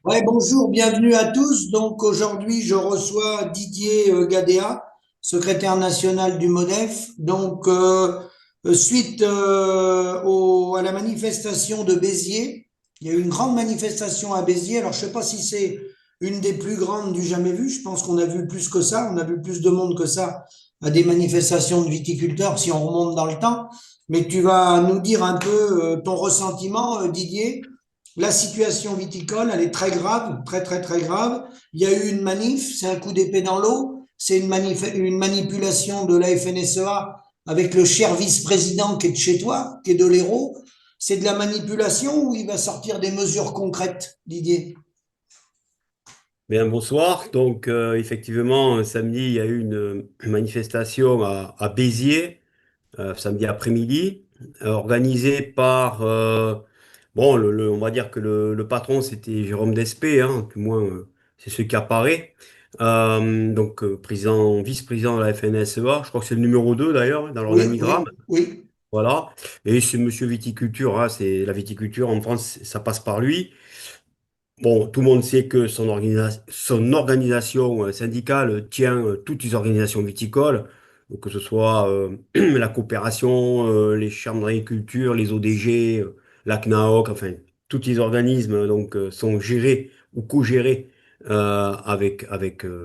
Ouais, bonjour, bienvenue à tous. Donc aujourd'hui, je reçois Didier Gadea, secrétaire national du MODEF. Suite à la manifestation de Béziers, il y a eu une grande manifestation à Béziers. Alors je ne sais pas si c'est une des plus grandes du jamais vu. Je pense qu'on a vu plus que ça. On a vu plus de monde que ça à des manifestations de viticulteurs si on remonte dans le temps. Mais tu vas nous dire un peu ton ressentiment, Didier. La situation viticole, elle est très grave, très très très grave. Il y a eu une manif, c'est un coup d'épée dans l'eau, c'est une manipulation de la FNSEA avec le cher vice-président qui est de chez toi, qui est de l'Hérault. C'est de la manipulation ou il va sortir des mesures concrètes, Didier? Bien, bonsoir. Effectivement, samedi, il y a eu une manifestation à Béziers, samedi après-midi, organisée par, bon, on va dire que le patron, c'était Jérôme Despé, hein, du moins, c'est ce qui apparaît. Président, vice-président de la FNSEA, je crois que c'est le numéro 2 d'ailleurs, hein, dans Oui, l'organigramme. oui, oui, Voilà. Et c'est monsieur viticulture, hein, c'est la viticulture en France, ça passe par lui. Bon, tout le monde sait que son organisation syndicale tient toutes les organisations viticoles, donc que ce soit la coopération, les chambres d'agriculture, les ODG, la CNAOC, enfin, tous les organismes sont gérés ou co-gérés avec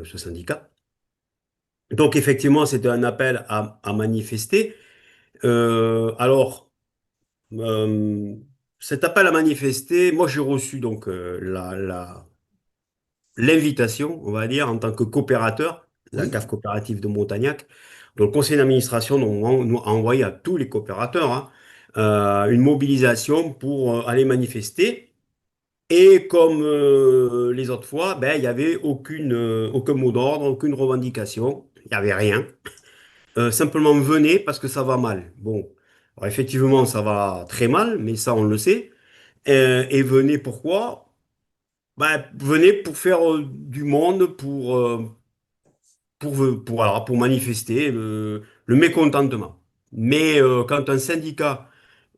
ce syndicat. Donc effectivement, c'était un appel à manifester. Alors, euh, cet appel à manifester, moi j'ai reçu l'invitation, on va dire, en tant que coopérateur, la oui, CAF coopérative de Montagnac. Donc, le conseil d'administration nous a envoyé à tous les coopérateurs une mobilisation pour aller manifester. Et comme les autres fois, ben, il n'y avait aucun mot d'ordre, aucune revendication, il n'y avait rien. Simplement venez parce que ça va mal. Bon, alors, effectivement, ça va très mal, mais ça, on le sait. Et venez pourquoi? Ben, venez pour faire du monde, pour manifester le mécontentement. Mais quand un syndicat,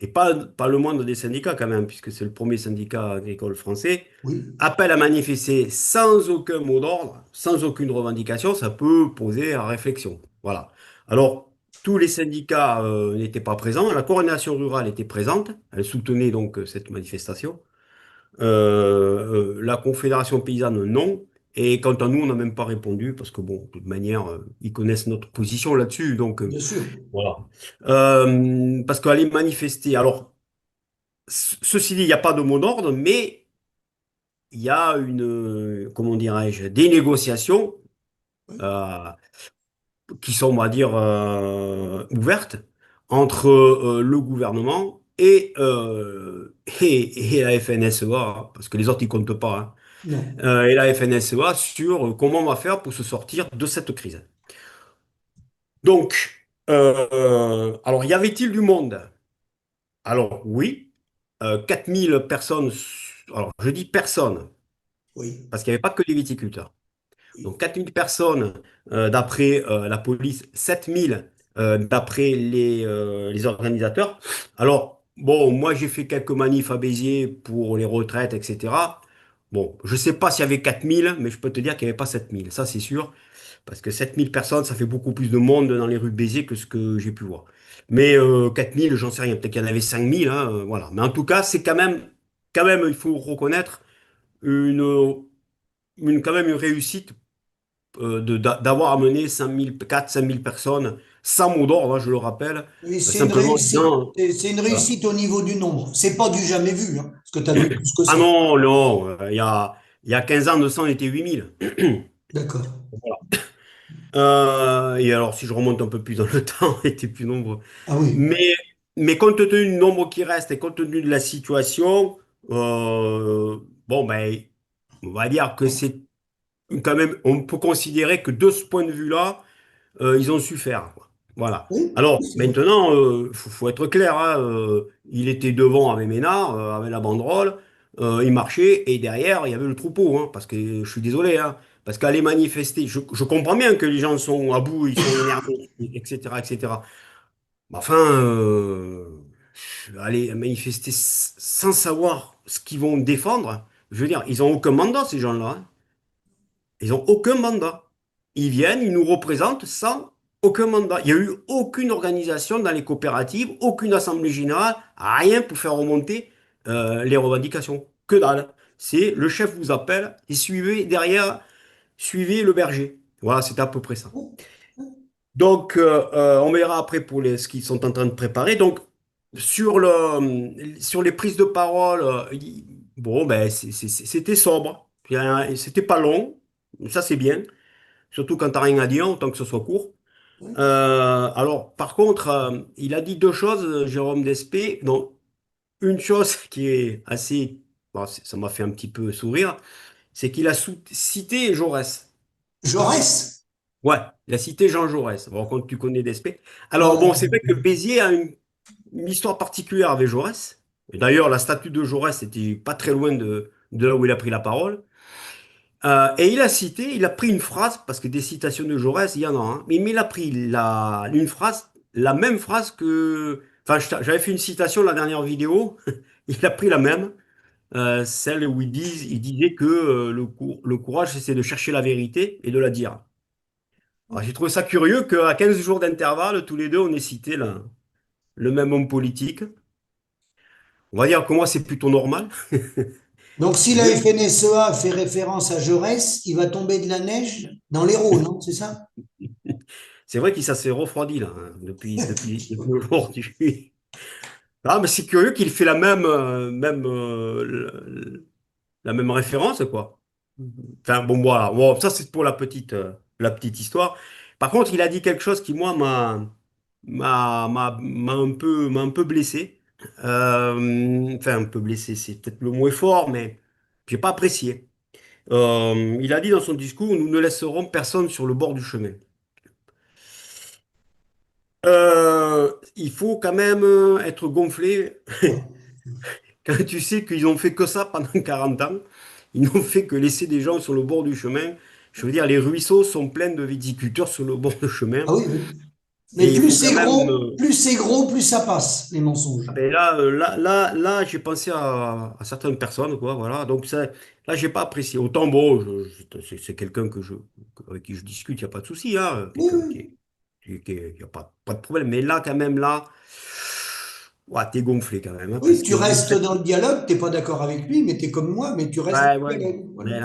et pas le moindre des syndicats quand même, puisque c'est le premier syndicat agricole français, oui, appelle à manifester sans aucun mot d'ordre, sans aucune revendication, ça peut poser à réflexion. Voilà. Alors, tous les syndicats n'étaient pas présents, la coordination rurale était présente, elle soutenait donc cette manifestation. La Confédération paysanne, non. Et quant à nous, on n'a même pas répondu parce que, bon, de toute manière, ils connaissent notre position là-dessus. bien sûr. Voilà. Parce qu'aller manifester, alors, ceci dit, il n'y a pas de mot d'ordre, mais il y a comment dirais-je, des négociations euh, qui sont, on va dire, ouvertes entre le gouvernement et la FNSEA, hein, parce que les autres, ils comptent pas, hein. Non. Et la FNSEA sur comment on va faire pour se sortir de cette crise. Alors, y avait-il du monde? Alors, oui, 4000 personnes, alors je dis personnes, Oui, parce qu'il n'y avait pas que les viticulteurs. oui, Donc, 4000 personnes d'après la police, 7000 d'après les organisateurs. Alors, bon, moi j'ai fait quelques manifs à Béziers pour les retraites, etc. Bon, je ne sais pas s'il y avait 4000, mais je peux te dire qu'il n'y avait pas 7000, ça c'est sûr. Parce que 7000 personnes, ça fait beaucoup plus de monde dans les rues de Béziers que ce que j'ai pu voir. Mais 4000, j'en sais rien. Peut-être qu'il y en avait 5000, hein, voilà. Mais en tout cas, c'est quand même, il faut reconnaître une, quand même une réussite d'avoir amené 5000, 4 5000 personnes sans mot d'ordre, hein, je le rappelle, oui, c'est une simplement en réussite. disant, C'est une voilà. réussite au niveau du nombre. C'est pas du jamais vu, hein, parce que tu as vu plus que Ah ça. non, non, il y a 15 ans de ça, on était 8000. D'accord. Et alors, si je remonte un peu plus dans le temps, on était plus nombreux. Ah oui. Mais, mais compte tenu du nombre qui reste et compte tenu de la situation, euh, bon, ben, on va dire que c'est quand même, on peut considérer que de ce point de vue-là, ils ont su faire, quoi. Voilà. Oui, Alors, oui, c'est vrai. maintenant, faut être clair, hein, il était devant avec Ménard, avec la banderole, il marchait, et derrière, il y avait le troupeau, hein, parce que je suis désolé, hein, parce qu'aller manifester, je comprends bien que les gens sont à bout, ils sont énervés, etc., etc. Mais enfin, aller manifester sans savoir ce qu'ils vont défendre, Je veux dire, ils n'ont aucun mandat, ces gens-là, hein. Ils n'ont aucun mandat. Ils viennent, ils nous représentent sans aucun mandat. Il n'y a eu aucune organisation dans les coopératives, aucune assemblée générale, rien pour faire remonter les revendications. Que dalle. C'est le chef vous appelle et suivez derrière, suivez le berger. Voilà, c'est à peu près ça. Donc, on verra après pour ce qu'ils sont en train de préparer. Donc, sur les prises de parole, bon, ben, c'était sobre. C'était pas long. Ça, c'est bien. Surtout quand t'as rien à dire, autant que ce soit court. Alors, par contre, il a dit deux choses, Jérôme Despé. Donc, une chose qui est assez, bon, ça m'a fait un petit peu sourire, c'est qu'il a cité Jaurès. Jaurès? Ouais, il a cité Jean Jaurès. Bon, quand tu connais Despé. Alors, bon, c'est Ouais. vrai que Béziers a une histoire particulière avec Jaurès. Et d'ailleurs, la statue de Jaurès était pas très loin de là où il a pris la parole. Et il a pris une phrase, parce que des citations de Jaurès, il y en a, hein, mais il a pris une phrase, la même phrase que. Enfin, j'avais fait une citation la dernière vidéo, il a pris la même, celle où il disait que le courage, c'est de chercher la vérité et de la dire. Alors, j'ai trouvé ça curieux qu'à 15 jours d'intervalle, tous les deux, on ait cité le même homme politique. On va dire que moi, c'est plutôt normal. Donc, si la Mais FNSEA fait référence à Jaurès, il va tomber de la neige dans l'Hérault, non? C'est ça? c'est vrai qu'il ça s'est refroidi là, hein, depuis aujourd'hui. Ah, mais c'est curieux qu'il fait la même référence, quoi. Enfin, bon, voilà. Bon, ça, c'est pour la petite histoire. Par contre, il a dit quelque chose qui, moi, m'a un peu blessé. Enfin, un peu blessé, c'est peut-être le mot est fort, mais j'ai pas apprécié. Il a dit dans son discours, nous ne laisserons personne sur le bord du chemin. Il faut quand même être gonflé quand tu sais qu'ils ont fait que ça pendant 40 ans. Ils n'ont fait que laisser des gens sur le bord du chemin. Je veux dire, les ruisseaux sont pleins de viticulteurs sur le bord du chemin. Ah oui, oui. Mais Et il faut quand même. plus c'est gros, plus ça passe, les mensonges. Ah ben là, j'ai pensé à certaines personnes, quoi, voilà. Donc là, j'ai pas apprécié. Autant, bon, c'est quelqu'un avec qui je discute, il n'y a pas de souci, hein. Oui, Quelqu'un oui. y a pas de problème. Mais là, quand même, là, ouais, t'es gonflé quand même, hein, Oui, parce tu que restes dans le dialogue, t'es pas d'accord avec lui, mais tu es comme moi, mais tu restes ouais, dans le ouais. dialogue. Voilà. Mais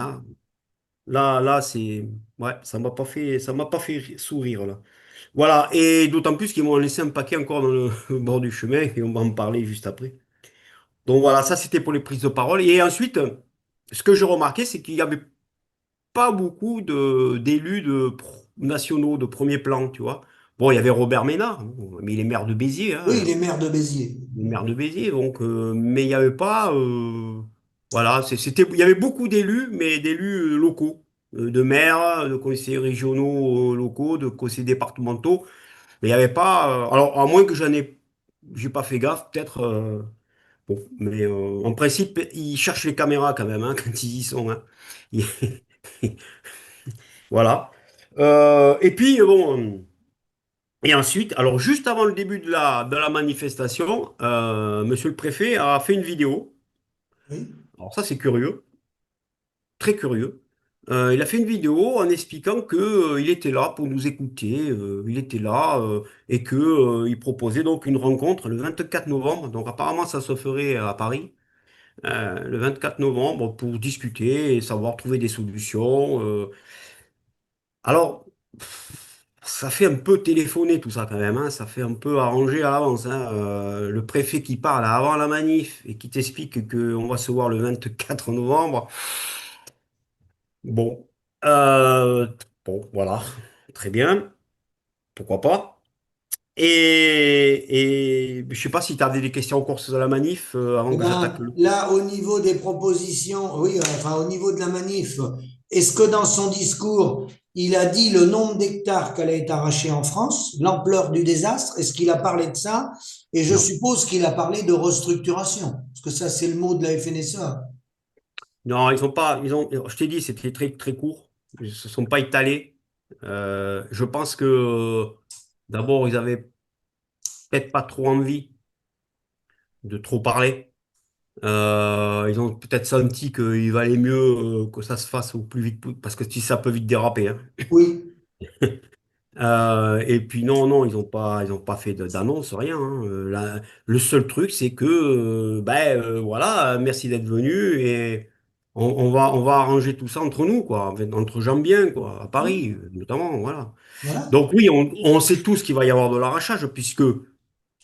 là, ouais, ça m'a pas fait sourire, là. Voilà. Et d'autant plus qu'ils m'ont laissé un paquet encore dans le bord du chemin et on va en parler juste après. Donc voilà, ça c'était pour les prises de parole. Et ensuite, ce que j'ai remarqué, c'est qu'il n'y avait pas beaucoup d'élus nationaux de premier plan, tu vois. Bon, il y avait Robert Ménard, mais il est maire de Béziers, Oui, hein, les maires de Béziers. il est maire de Béziers, donc, mais il n'y avait pas, voilà, il y avait beaucoup d'élus, mais d'élus locaux, de maires, de conseillers régionaux locaux, de conseillers départementaux, mais il n'y avait pas, alors à moins que j'ai pas fait gaffe, peut-être. Bon, mais en principe, ils cherchent les caméras quand même, hein, quand ils y sont, hein. Ils- Voilà. Et puis, bon, et ensuite, alors juste avant le début de la manifestation, monsieur le préfet a fait une vidéo. Oui. Alors ça, c'est curieux, très curieux. Il a fait une vidéo en expliquant que, il était là pour nous écouter, il était là, et que, il proposait donc une rencontre le 24 novembre. Donc apparemment, ça se ferait à Paris. Le 24 novembre pour discuter et savoir trouver des solutions. Alors, ça fait un peu téléphoner tout ça quand même, hein. Ça fait un peu arranger à l'avance, hein. Le préfet qui parle avant la manif et qui t'explique qu'on va se voir le 24 novembre. Bon, Euh, bon, voilà, très bien, pourquoi pas. Et je sais pas si tu as des questions en cours de la manif avant Eh que j'attaque ben, le. là, au niveau des propositions, oui, enfin, au niveau de la manif, est-ce que dans son discours, il a dit le nombre d'hectares qu'elle a été arrachée en France, l'ampleur du désastre? Est-ce qu'il a parlé de ça? Et je Non. suppose qu'il a parlé de restructuration, parce que ça, c'est le mot de la FNSEA. Non, ils ont pas. Je t'ai dit, c'était très très court. Ils se sont pas étalés. Je pense que d'abord, ils avaient peut-être pas trop envie de trop parler. Ils ont peut-être senti qu'il valait mieux que ça se fasse au plus vite, parce que si ça peut vite déraper, hein. Oui, Et puis non, non, ils ont pas fait d'annonce, rien, hein. Le seul truc, c'est que, voilà, merci d'être venu et on va arranger tout ça entre nous, quoi, entre gens bien, quoi, à Paris, notamment, voilà. voilà. Donc oui, on sait tous qu'il va y avoir de l'arrachage, puisque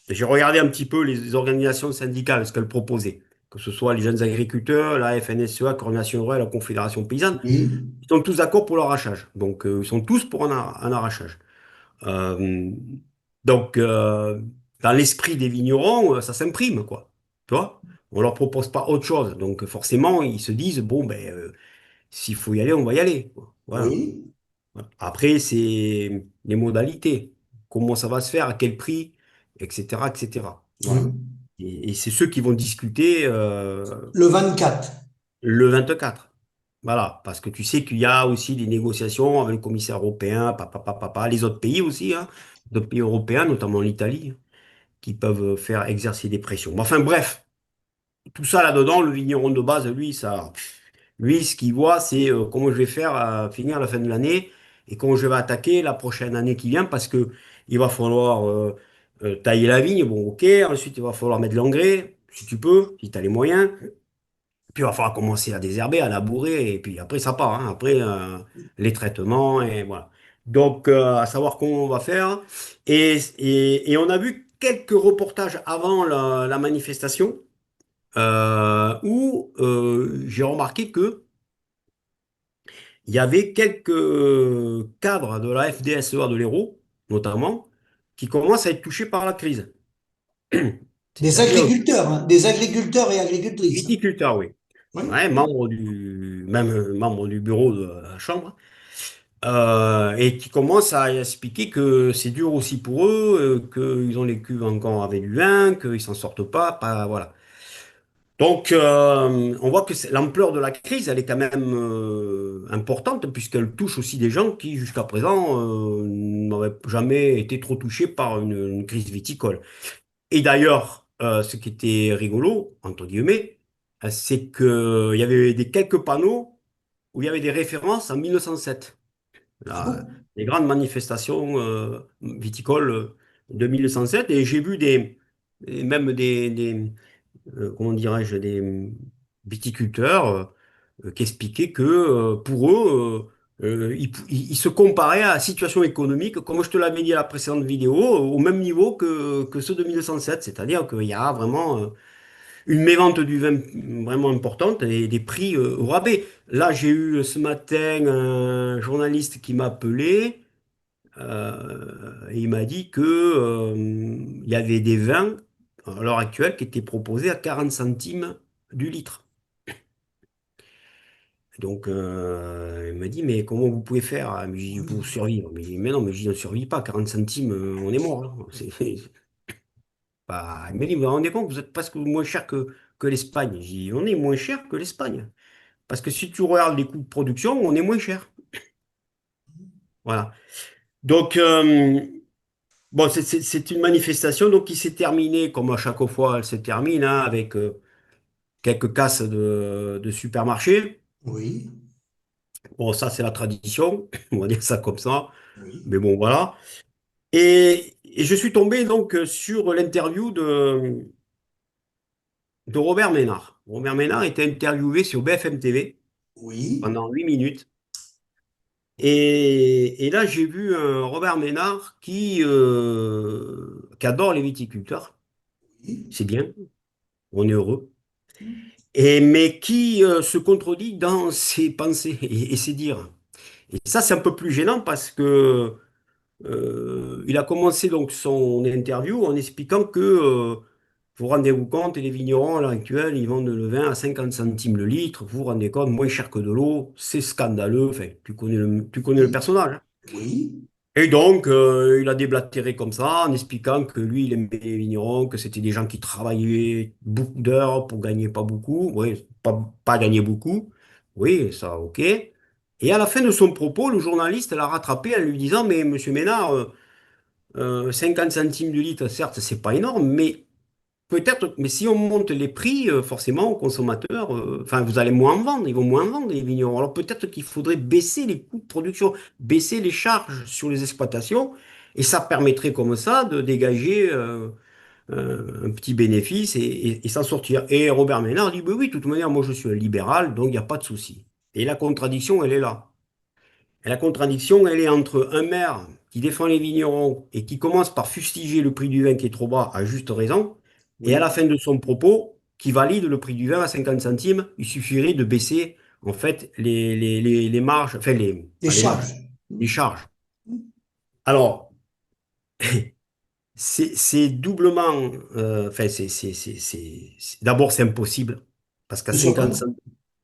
j'ai regardé un petit peu les organisations syndicales, ce qu'elles proposaient, que ce soit les jeunes agriculteurs, la FNSEA, Coordination rurale, la Confédération paysanne, Oui, ils sont tous d'accord pour l'arrachage. Donc ils sont tous pour un arrachage. Euh, donc, dans l'esprit des vignerons, ça s'imprime, quoi. Tu vois? On leur propose pas autre chose. Donc, forcément, ils se disent, bon, s'il faut y aller, on va y aller, quoi. Voilà. oui, Voilà. Après, c'est les modalités. Comment ça va se faire, à quel prix, etc., etc. Voilà. oui. Et c'est ceux qui vont discuter Le 24. le 24. Voilà, parce que tu sais qu'il y a aussi des négociations avec le commissaire européen, les autres pays aussi, hein, d'autres pays européens, notamment l'Italie, qui peuvent faire exercer des pressions. Mais enfin bref, tout ça là-dedans, le vigneron de base, lui, ce qu'il voit, c'est comment je vais faire à finir la fin de l'année et comment je vais attaquer la prochaine année qui vient, parce que il va falloir tailler la vigne, bon ok, ensuite il va falloir mettre de l'engrais, si tu peux, si tu as les moyens. Puis il va falloir commencer à désherber, à labourer, et puis après ça part, hein. Après les traitements, et voilà. Donc à savoir comment on va faire. Et on a vu quelques reportages avant la manifestation où j'ai remarqué que il y avait quelques cadres de la FDSEA de l'Hérault, notamment, qui commencent à être touchés par la crise. C'est-à-dire Des agriculteurs et agricultrices. viticulteurs, oui. Oui, Ouais, même membre du bureau de la Chambre. Et qui commencent à expliquer que c'est dur aussi pour eux, qu'ils ont les cuves encore avec du vin, qu'ils s'en sortent pas, voilà. Donc, on voit que l'ampleur de la crise, elle est quand même importante, puisqu'elle touche aussi des gens qui, jusqu'à présent, n'auraient jamais été trop touchés par une crise viticole. Et d'ailleurs, ce qui était rigolo, entre guillemets, c'est qu'il y avait quelques panneaux où il y avait des références en 1907. ah bon? Les grandes manifestations viticoles de 1907, et j'ai vu et même comment dirais-je, des viticulteurs qui expliquaient que pour eux, ils se comparaient à la situation économique, comme je te l'avais dit à la précédente vidéo, au même niveau que ceux de 1907, c'est-à-dire qu'il y a vraiment une mévente du vin vraiment importante et des prix au rabais. Là, j'ai eu ce matin un journaliste qui m'a appelé et il m'a dit que, il y avait des vins à l'heure actuelle qui étaient proposés à 40 centimes du litre. Donc, il m'a dit, mais comment vous pouvez faire mais j'ai dit, Oui, pour survivre? Mais non, mais je ne survis pas. 40 centimes, on est mort, hein. C'est pas... Il m'a dit, vous vous rendez compte, vous êtes presque moins cher que l'Espagne. J'ai dit, on est moins cher que l'Espagne. Parce que si tu regardes les coûts de production, on est moins cher. Voilà. Donc, bon, c'est une manifestation donc, qui s'est terminée, comme à chaque fois elle se termine, hein, avec quelques casses de supermarchés. oui, Bon, ça, c'est la tradition, on va dire ça comme ça. oui, Mais bon, voilà. Et je suis tombé donc sur l'interview de Robert Ménard. Robert Ménard était interviewé sur BFM TV oui, pendant 8 minutes. Et là, j'ai vu un Robert Ménard qui adore les viticulteurs. oui, C'est bien, on est heureux. Mais qui se contredit dans ses pensées et ses dires. Et ça, c'est un peu plus gênant parce que il a commencé donc son interview en expliquant que vous rendez-vous compte, les vignerons à l'heure actuelle, ils vendent le vin à 50 centimes le litre, vous vous rendez compte, moins cher que de l'eau, c'est scandaleux. Enfin, tu connais le oui, personnage, hein. oui, Et donc, il a déblatéré comme ça, en expliquant que lui, il aimait les vignerons, que c'était des gens qui travaillaient beaucoup d'heures pour gagner pas beaucoup. Oui, pas gagner beaucoup. Oui, ça, ok. Et à la fin de son propos, le journaliste l'a rattrapé en lui disant, mais monsieur Ménard, 50 centimes du litre, certes, c'est pas énorme, mais peut-être, mais si on monte les prix, forcément, aux consommateurs, enfin, vous allez moins en vendre, ils vont moins en vendre, les vignerons. Alors peut-être qu'il faudrait baisser les coûts de production, baisser les charges sur les exploitations, et ça permettrait comme ça de dégager un petit bénéfice et s'en sortir. Et Robert Ménard dit, oui, oui, de toute manière, moi je suis un libéral, donc il n'y a pas de souci. Et la contradiction, elle est là. Et la contradiction, elle est entre un maire qui défend les vignerons et qui commence par fustiger le prix du vin qui est trop bas, à juste raison, et à la Oui, fin de son propos, qui valide le prix du vin à 50 centimes, il suffirait de baisser en fait les marges, enfin les pas les marges, charges. les charges. Alors, c'est doublement, enfin, d'abord c'est impossible, parce Bien sûr que non.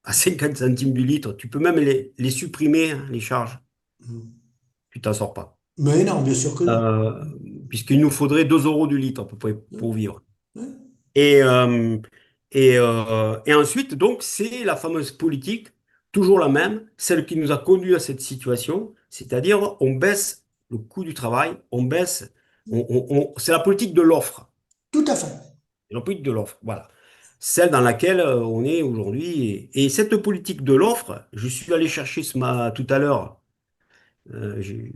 à 50 centimes du litre, tu peux même les supprimer, hein, les charges, tu t'en sors pas. Mais non, bien sûr que non. euh, Puisqu'il nous faudrait 2 euros du litre à peu près pour vivre. Ouais. Et, euh, et ensuite, donc, c'est la fameuse politique, toujours la même, celle qui nous a conduit à cette situation, c'est-à-dire on baisse le coût du travail, on baisse, c'est la politique de l'offre. Tout à fait. C'est la politique de l'offre, voilà. Celle dans laquelle on est aujourd'hui. Et cette politique de l'offre, je suis allé chercher tout à l'heure. J'ai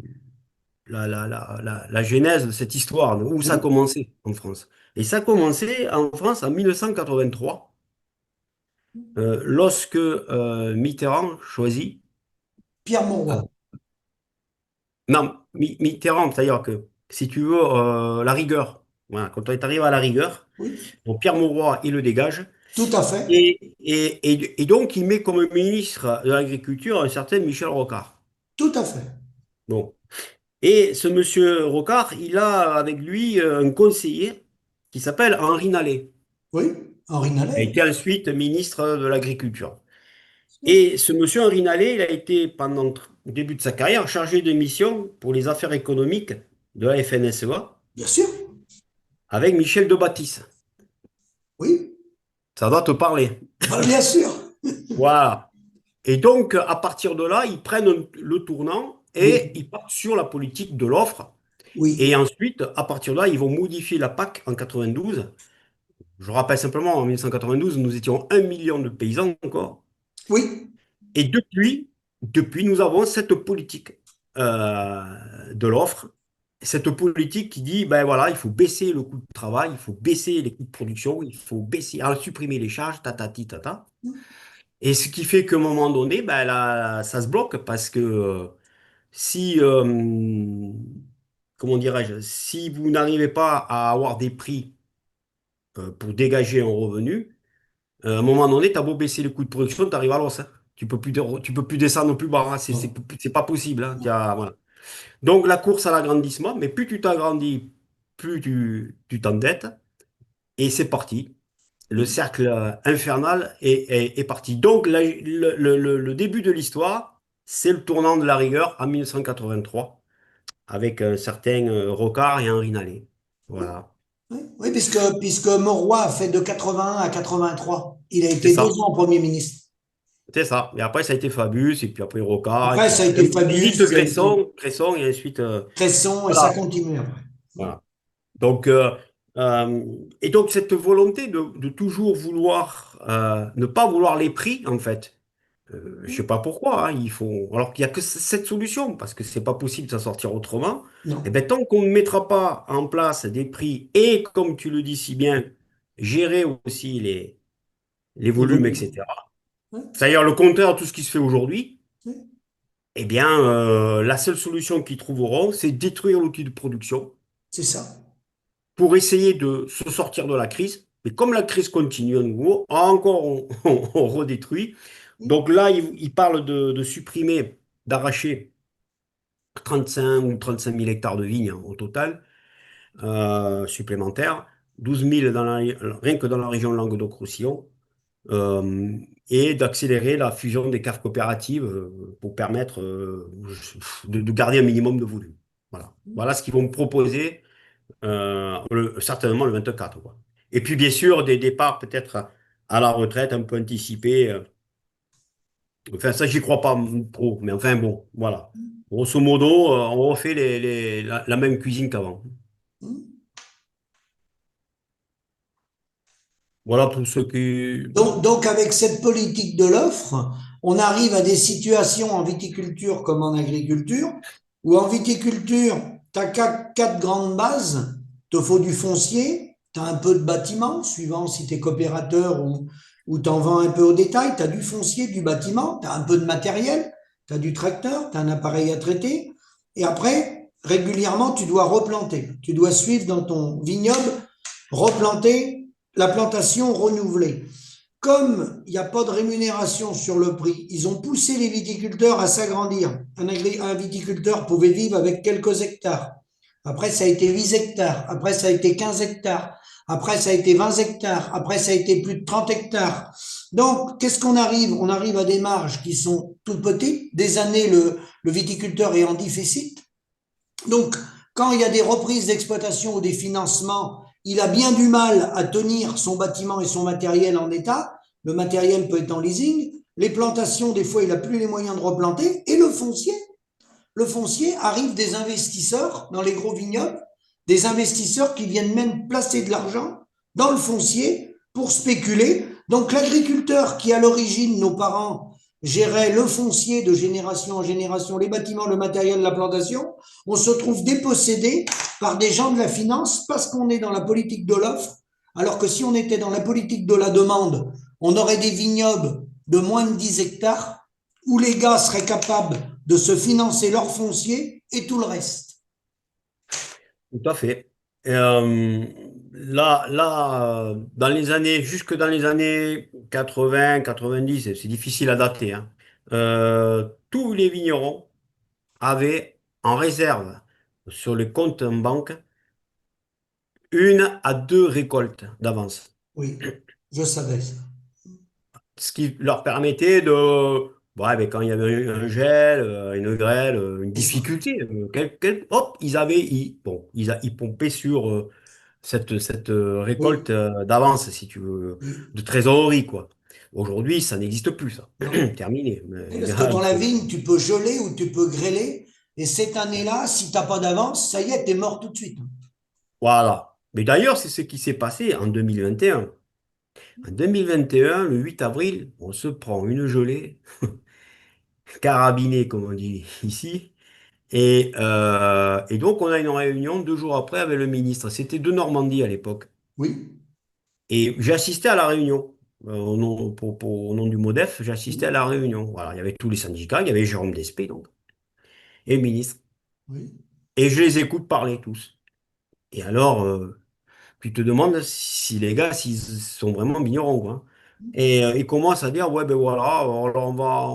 la genèse de cette histoire, où ça a Oui. commencé en France. Et ça a commencé en France en 1983, lorsque Mitterrand choisit. Pierre euh, Mauroy. non, Mitterrand, c'est-à-dire que, si tu veux, la rigueur. Voilà, quand on est arrivé à la rigueur, Oui. donc Pierre Mauroy, il le dégage. Tout à fait. Et donc, il met comme ministre de l'Agriculture un certain Michel Rocard. Tout à fait. Bon. Et ce monsieur Rocard, il a avec lui un conseiller qui s'appelle Henri Nallet. Oui. Henri Il a Nallet. été ensuite ministre de l'Agriculture. Et ce monsieur Henri Nallet, il a été pendant le début de sa carrière chargé de mission pour les affaires économiques de la FNSEA Bien sûr. avec Michel Debatisse. Oui. Ça doit te parler. Bah, bien sûr. Voilà. Et donc, à partir de là, ils prennent le tournant et Oui. ils partent sur la politique de l'offre. Et Oui. ensuite, à partir de là, ils vont modifier la PAC en 92. Je rappelle simplement, en 1992, nous étions 1 million de paysans encore. Oui. Et depuis, nous avons cette politique de l'offre, cette politique qui dit, ben voilà, il faut baisser le coût de travail, il faut baisser les coûts de production, il faut baisser, alors, supprimer les charges, tatati, tata. Et ce qui fait qu'à un moment donné, ben là, ça se bloque parce que si, comment dirais-je, si vous n'arrivez pas à avoir des prix pour dégager un revenu, à un moment donné, tu as beau baisser les coûts de production, tu arrives à l'os, hein. Tu peux plus descendre plus bas, hein. Non. C'est pas possible, hein. Non. Voilà. Donc, la course à l'agrandissement, mais plus tu t'agrandis, plus tu t'endettes. Et c'est parti. Le cercle infernal est parti. Donc, le début de l'histoire, c'est le tournant de la rigueur en 1983, avec un certain Rocard et Henri Nallet. Voilà. Oui, oui, puisque Mauroy a fait de 81 à 83. Il a C'est été deux ça. ans Premier ministre. C'est ça. Et après, ça a été Fabius, et puis après Rocard, et Après, puis ça a été limite Fabius, ça a été Cresson, et ensuite. Cresson, et ça Voilà. continue après. Voilà. Donc, et donc, cette volonté de toujours vouloir, ne pas vouloir les prix, en fait. Je sais pas pourquoi, hein, alors qu'il n'y a que cette solution, parce que c'est pas possible de s'en sortir autrement. Et Non, bien, tant qu'on ne mettra pas en place des prix et, comme tu le dis si bien, gérer aussi les volumes, évolue. etc. Oui, C'est-à-dire le contraire de tout ce qui se fait aujourd'hui. oui, Eh bien, la seule solution qu'ils trouveront, c'est détruire l'outil de production c'est ça. pour essayer de se sortir de la crise. Mais comme la crise continue à nouveau, encore on redétruit. Oui, Donc là, il parle de supprimer, d'arracher 35 ou 35 000 hectares de vignes, hein, au total, supplémentaires, 12 000 rien que dans la région Languedoc-Roussillon, euh, et d'accélérer la fusion des caves coopératives pour permettre de garder un minimum de volume. Voilà. Voilà ce qu'ils vont me proposer certainement le 24, quoi. Et puis, bien sûr, des départs peut-être à la retraite un peu anticipés. Enfin, ça, j'y crois pas trop. Mais enfin, bon, voilà. Grosso modo, on refait la même cuisine qu'avant. oui. Voilà pour ceux qui... Donc, avec cette politique de l'offre, on arrive à des situations en viticulture comme en agriculture, où en viticulture, tu as quatre grandes bases. Il te faut du foncier, tu as un peu de bâtiment, suivant si tu es coopérateur ou tu en vends un peu au détail. Tu as du foncier, du bâtiment, tu as un peu de matériel, tu as du tracteur, tu as un appareil à traiter. Et après, régulièrement, tu dois replanter. Tu dois suivre dans ton vignoble, replanter la plantation renouvelée. Comme il n'y a pas de rémunération sur le prix, ils ont poussé les viticulteurs à s'agrandir. Un viticulteur pouvait vivre avec quelques hectares. Après, ça a été 8 hectares. Après, ça a été 15 hectares. Après, ça a été 20 hectares. Après, ça a été plus de 30 hectares. Donc, qu'est-ce qu'on arrive? On arrive à des marges qui sont toutes petites. Des années, le viticulteur est en déficit. Donc, quand il y a des reprises d'exploitation ou des financements, il a bien du mal à tenir son bâtiment et son matériel en état. Le matériel peut être en leasing. Les plantations, des fois, il n'a plus les moyens de replanter. Et le foncier arrive des investisseurs dans les gros vignobles, des investisseurs qui viennent même placer de l'argent dans le foncier pour spéculer. Donc l'agriculteur qui, à l'origine, nos parents gérait le foncier de génération en génération, les bâtiments, le matériel, la plantation, on se trouve dépossédé par des gens de la finance parce qu'on est dans la politique de l'offre, alors que si on était dans la politique de la demande, on aurait des vignobles de moins de 10 hectares où les gars seraient capables de se financer leur foncier et tout le reste. Tout à fait. Et, dans les années, jusque dans les années 80, 90, c'est difficile à dater, hein, tous les vignerons avaient en réserve sur le compte en banque 1 à 2 récoltes d'avance. Oui, je savais ça. Ce qui leur permettait de, ouais, ben, quand il y avait un gel, une grêle, une C'est ça. difficulté, hop, bon, ils pompaient sur cette Oui, récolte d'avance, si tu veux, oui. de trésorerie, quoi. Aujourd'hui, ça n'existe plus, ça. Non. Terminé. Oui, Les parce que gars, dans la vigne, tu peux geler ou tu peux grêler. Et cette année-là, si tu n'as pas d'avance, ça y est, tu es mort tout de suite. voilà. Mais d'ailleurs, c'est ce qui s'est passé en 2021. En 2021, le 8 avril, on se prend une gelée, carabinée, comme on dit ici. Et donc, on a une réunion 2 jours après avec le ministre. C'était de Normandie à l'époque. Oui, Et j'ai assisté à la réunion. Au nom du MODEF, j'ai assisté à oui, la réunion. Voilà, il y avait tous les syndicats, il y avait Jérôme Despé, donc, et le ministre. oui, Et je les écoute parler tous. Et alors, tu te demandes si les gars, s'ils sont vraiment vignerons, quoi. Et ils commencent à dire, ouais, ben voilà, alors on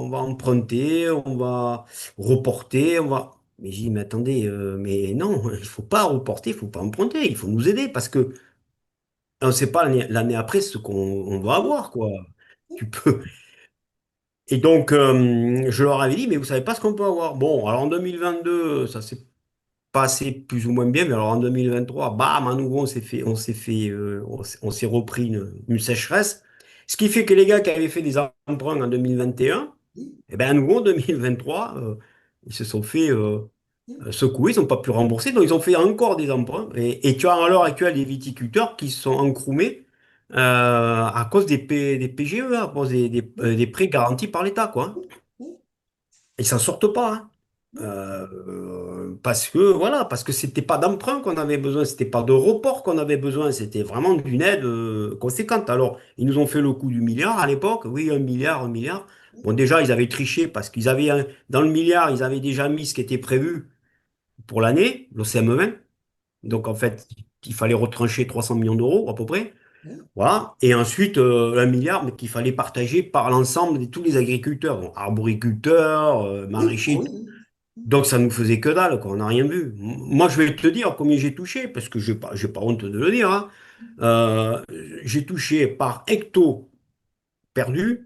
va emprunter, on va reporter, on va... Mais j'ai dit, mais attendez, mais non, il faut pas reporter, il faut pas emprunter, il faut nous aider parce que on ne sait pas l'année après ce qu'on va avoir, quoi. Tu peux. Et donc, je leur avais dit, mais vous savez pas ce qu'on peut avoir. Bon, alors en 2022, ça s'est passé plus ou moins bien, mais alors en 2023, bam, à nouveau, on s'est repris une sécheresse. Ce qui fait que les gars qui avaient fait des emprunts en 2021, oui, eh ben, à nouveau, en 2023, ils se sont fait oui, secoués, ils n'ont pas pu rembourser, donc ils ont fait encore des emprunts. Et tu as à l'heure actuelle des viticulteurs qui sont encroumés à cause des PGE, à cause des prêts garantis par l'État, quoi. oui, Ils s'en sortent pas, hein. Parce que voilà, parce que c'était pas d'emprunt qu'on avait besoin, c'était pas de report qu'on avait besoin, c'était vraiment d'une aide conséquente. Alors, ils nous ont fait le coup du milliard à l'époque, oui, 1 milliard, 1 milliard. Bon, déjà, ils avaient triché parce qu'ils avaient, dans le milliard, ils avaient déjà mis ce qui était prévu pour l'année, le CM20. oui, Donc, en fait, il fallait retrancher 300 millions d'euros à peu près. oui, Voilà. Et ensuite, 1 milliard, mais qu'il fallait partager par l'ensemble de tous les agriculteurs, donc arboriculteurs, oui, maraîchers. oui, Donc, ça nous faisait que dalle, quoi. On n'a rien vu. Moi, je vais te dire combien j'ai touché, parce que j'ai pas honte de le dire, hein. Euh, j'ai touché par hecto perdu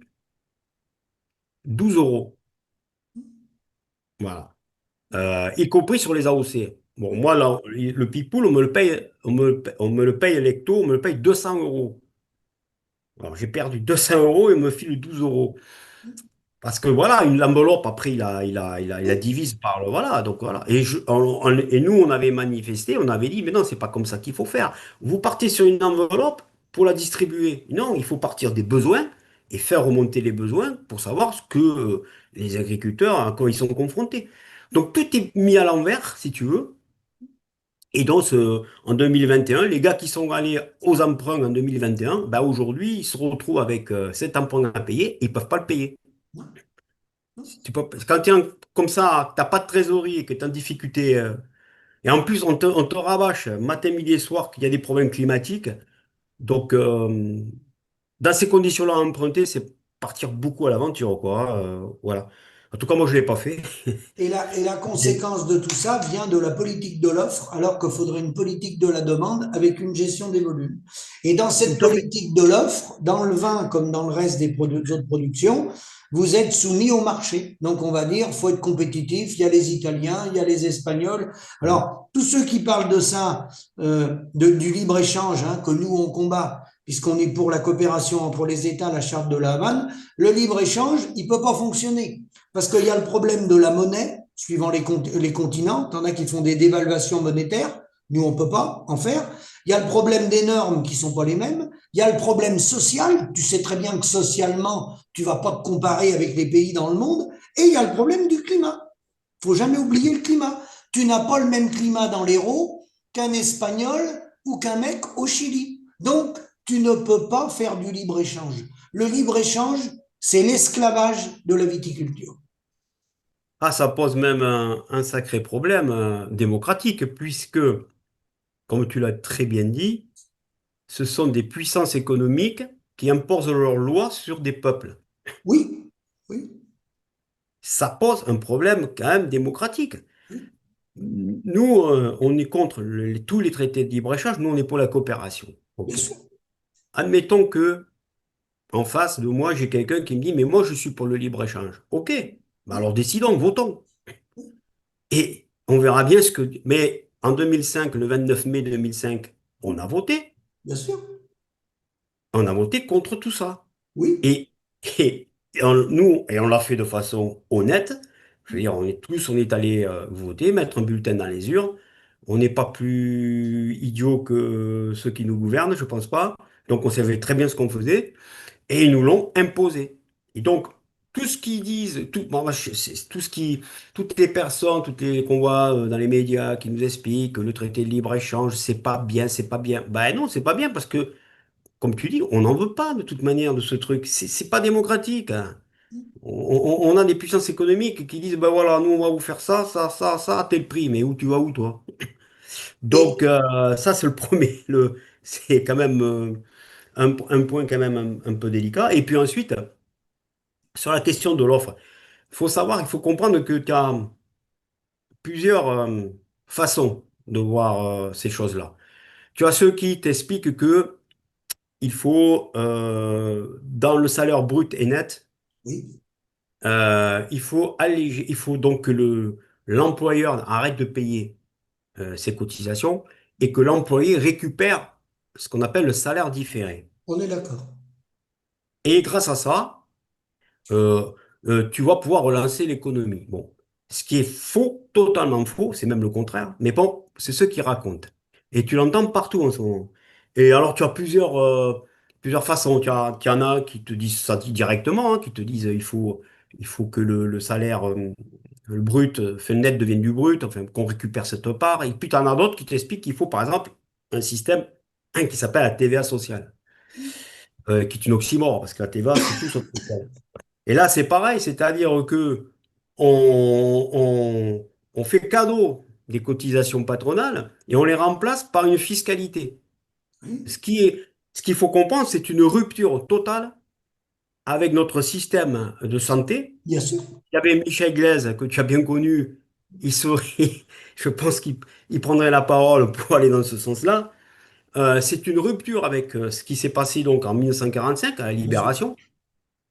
12 euros. Voilà. Y compris sur les AOC. Bon, moi, là, le Pipoul, on me le paye, on me le paye l'hecto, on me le paye 200 euros. Alors, j'ai perdu 200 euros et on me file 12 euros. Parce que voilà, une enveloppe, après, il a oui, divise par le. Voilà, donc voilà. Et nous, on avait manifesté, on avait dit, mais non, c'est pas comme ça qu'il faut faire. Vous partez sur une enveloppe, pour la distribuer. Non, il faut partir des besoins et faire remonter les besoins pour savoir ce que les agriculteurs, à quoi ils sont confrontés. Donc tout est mis à l'envers, si tu veux. Et donc, en 2021, les gars qui sont allés aux emprunts en 2021, bah aujourd'hui, ils se retrouvent avec cet emprunt à payer, ils ne peuvent pas le payer. Non, non. Quand tu es comme ça, tu n'as pas de trésorerie et que tu es en difficulté, et en plus, on te rabâche matin, midi et soir qu'il y a des problèmes climatiques. Donc, dans ces conditions-là, emprunter, c'est partir beaucoup à l'aventure, quoi. Voilà. En tout cas, moi, je ne l'ai pas fait. Et la conséquence de tout ça vient de la politique de l'offre, alors qu'il faudrait une politique de la demande avec une gestion des volumes. Et dans Tout cette à fait. politique de l'offre, dans le vin comme dans le reste des autres productions, vous êtes soumis au marché. Donc on va dire, faut être compétitif. Il y a les Italiens, il y a les Espagnols. Alors tous ceux qui parlent de ça, du libre échange, hein, que nous on combat, puisqu'on est pour la coopération entre les États, la charte de la Havane, le libre échange, il peut pas fonctionner. Parce qu'il y a le problème de la monnaie, suivant les continents. Il y en a qui font des dévaluations monétaires. Nous, on ne peut pas en faire. Il y a le problème des normes qui ne sont pas les mêmes. Il y a le problème social. Tu sais très bien que socialement, tu ne vas pas te comparer avec les pays dans le monde. Et il y a le problème du climat. Il ne faut jamais oublier le climat. Tu n'as pas le même climat dans l'Hérault qu'un Espagnol ou qu'un mec au Chili. Donc, tu ne peux pas faire du libre-échange. Le libre-échange, c'est l'esclavage de la viticulture. Ah, ça pose même un sacré problème démocratique, puisque, comme tu l'as très bien dit, ce sont des puissances économiques qui imposent leurs lois sur des peuples. Oui, oui, Ça pose un problème quand même démocratique. oui, Nous, on est contre tous les traités de libre-échange, nous, on est pour la coopération. bien OK. sûr. Admettons que en face de moi, j'ai quelqu'un qui me dit, mais moi, je suis pour le libre-échange. OK. Bah Oui, alors décidons, votons. oui, Et on verra bien ce que... Mais en 2005, le 29 mai 2005, on a voté. bien sûr. On a voté contre tout ça. Oui, Et, nous, et on l'a fait de façon honnête. Je veux dire, on est allé voter, mettre un bulletin dans les urnes. On n'est pas plus idiots que ceux qui nous gouvernent, je pense pas. Donc on savait très bien ce qu'on faisait. Et ils nous l'ont imposé. Et donc, tout ce qu'ils disent, bon, moi, tout ce toutes les personnes, qu'on voit dans les médias qui nous expliquent que le traité de libre-échange, c'est pas bien, c'est pas bien. Ben non, c'est pas bien parce que, comme tu dis, on n'en veut pas de toute manière de ce truc. C'est pas démocratique, hein. On a des puissances économiques qui disent, ben voilà, nous on va vous faire ça, ça, ça, ça, à tel prix. Mais où tu vas où, toi? Donc, et ça, c'est le premier. C'est quand même un point quand même un peu délicat. Et puis ensuite, sur la question de l'offre, il faut comprendre que tu as plusieurs façons de voir ces choses-là. Tu as ceux qui t'expliquent que il faut, dans le salaire brut et net, oui, il faut alléger, il faut donc que l'employeur arrête de payer ses cotisations et que l'employé récupère ce qu'on appelle le salaire différé. on est d'accord. Et grâce à ça, euh, tu vas pouvoir relancer l'économie. Bon, ce qui est faux, totalement faux, c'est même le contraire, mais bon, c'est ce qui racontent. Et tu l'entends partout en ce moment. Et alors, tu as plusieurs façons. Tu en as qui te disent ça directement, hein, qui te disent il faut que le salaire le brut, fait le net devienne du brut, enfin, qu'on récupère cette part. Et puis, tu en as d'autres qui t'expliquent qu'il faut, par exemple, un système qui s'appelle la TVA sociale, qui est une oxymore, parce que la TVA, c'est tout sauf social. Et là, c'est pareil, c'est-à-dire que on fait cadeau des cotisations patronales et on les remplace par une fiscalité. Oui, Ce qu'il faut comprendre, c'est une rupture totale avec notre système de santé. bien sûr. Il y avait Michel Glaise, que tu as bien connu, il serait, je pense qu'il prendrait la parole pour aller dans ce sens-là. C'est une rupture avec ce qui s'est passé donc en 1945, à la Bien sûr. Libération,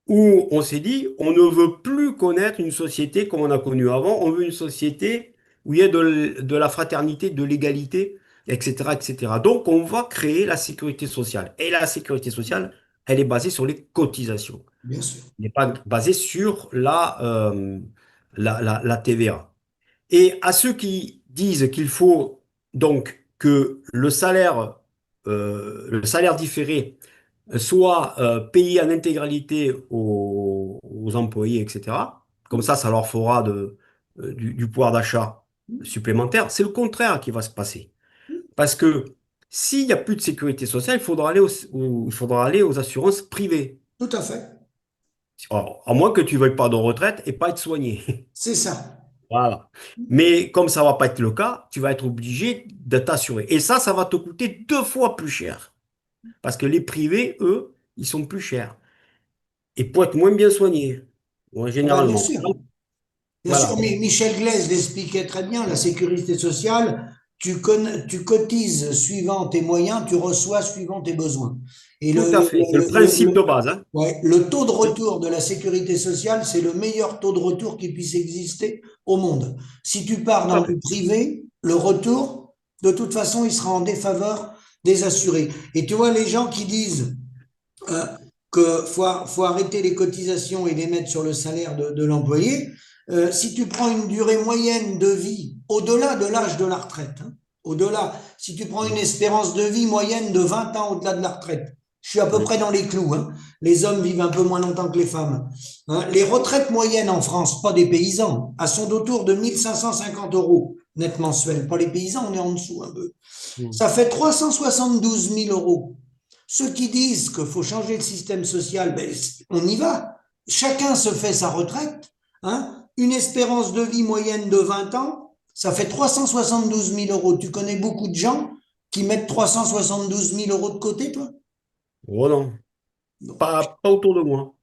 où on s'est dit, on ne veut plus connaître une société comme on a connu avant, on veut une société où il y a de la fraternité, de l'égalité, etc., etc. Donc, on va créer la sécurité sociale. Et la sécurité sociale, elle est basée sur les cotisations. Bien sûr. Elle n'est pas basée sur la TVA. Et à ceux qui disent qu'il faut donc que le salaire le salaire différé soit payé en intégralité aux employés, etc. Comme ça leur fera du pouvoir d'achat supplémentaire. C'est le contraire qui va se passer. Parce que s'il n'y a plus de sécurité sociale, il faudra aller aux assurances privées. Tout à fait. Alors, à moins que tu ne veuilles pas de retraite et pas être soigné. C'est ça. Voilà. Mais comme ça ne va pas être le cas, tu vas être obligé de t'assurer. Et ça va te coûter 2 fois plus cher. Parce que les privés, eux, ils sont plus chers. Et pour être moins bien soignés, ouais, Ah bah, bien généralement. sûr. Donc, Bien sûr, voilà. mais Michel Glaise l'expliquait très bien, la sécurité sociale, tu cotises suivant tes moyens, tu reçois suivant tes besoins. Et Tout à fait. C'est le principe de base, hein. ouais, le taux de retour de la sécurité sociale, c'est le meilleur taux de retour qui puisse exister au monde. Si tu pars Tout dans à du fait. privé, le retour, de toute façon, il sera en défaveur des assurés. Et tu vois, les gens qui disent euh, que faut arrêter les cotisations et les mettre sur le salaire de l'employé. Si tu prends une durée moyenne de vie au-delà de l'âge de la retraite, hein, au-delà, si tu prends une espérance de vie moyenne de 20 ans au-delà de la retraite, je suis à peu Oui. près dans les clous, hein. Les hommes vivent un peu moins longtemps que les femmes, hein. Les retraites moyennes en France, pas des paysans, elles sont autour de 1 550 € net mensuel. Pas les paysans, on est en dessous un peu. Mm. Ça fait 372 000 €. Ceux qui disent qu'il faut changer le système social, ben, on y va. Chacun se fait sa retraite, hein. Une espérance de vie moyenne de 20 ans, ça fait 372 000 €. Tu connais beaucoup de gens qui mettent 372 000 € de côté, toi? Oh non, Non. pas autour de moi.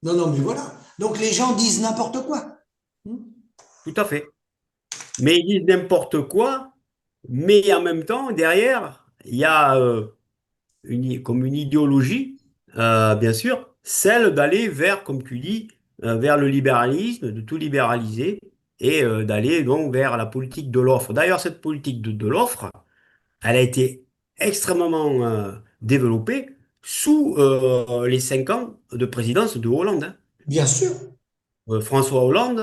Non, non, mais voilà. Donc les gens disent n'importe quoi. Tout à fait. Mais ils disent n'importe quoi, mais en même temps, derrière, il y a comme une idéologie, bien sûr, celle d'aller vers, comme tu dis, vers le libéralisme, de tout libéraliser et d'aller donc vers la politique de l'offre. D'ailleurs, cette politique de l'offre, elle a été extrêmement développée sous les 5 ans de présidence de Hollande, hein. Bien sûr. François Hollande,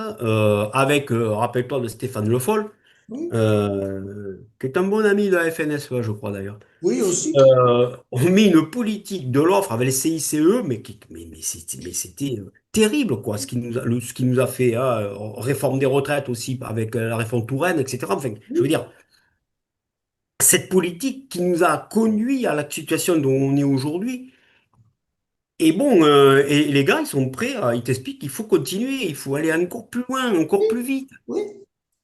avec, rappelle-toi de Stéphane Le Foll, Oui, qui est un bon ami de la FNSEA, je crois d'ailleurs, oui aussi. ont mis une politique de l'offre avec les CICE, mais c'était terrible, quoi, ce qui nous a fait, hein, réforme des retraites aussi, avec la réforme Touraine, etc. Enfin, je veux dire, cette politique qui nous a conduit à la situation dont on est aujourd'hui. Et bon, et les gars, ils sont prêts, ils t'expliquent qu'il faut continuer, il faut aller encore plus loin, encore plus vite. Oui,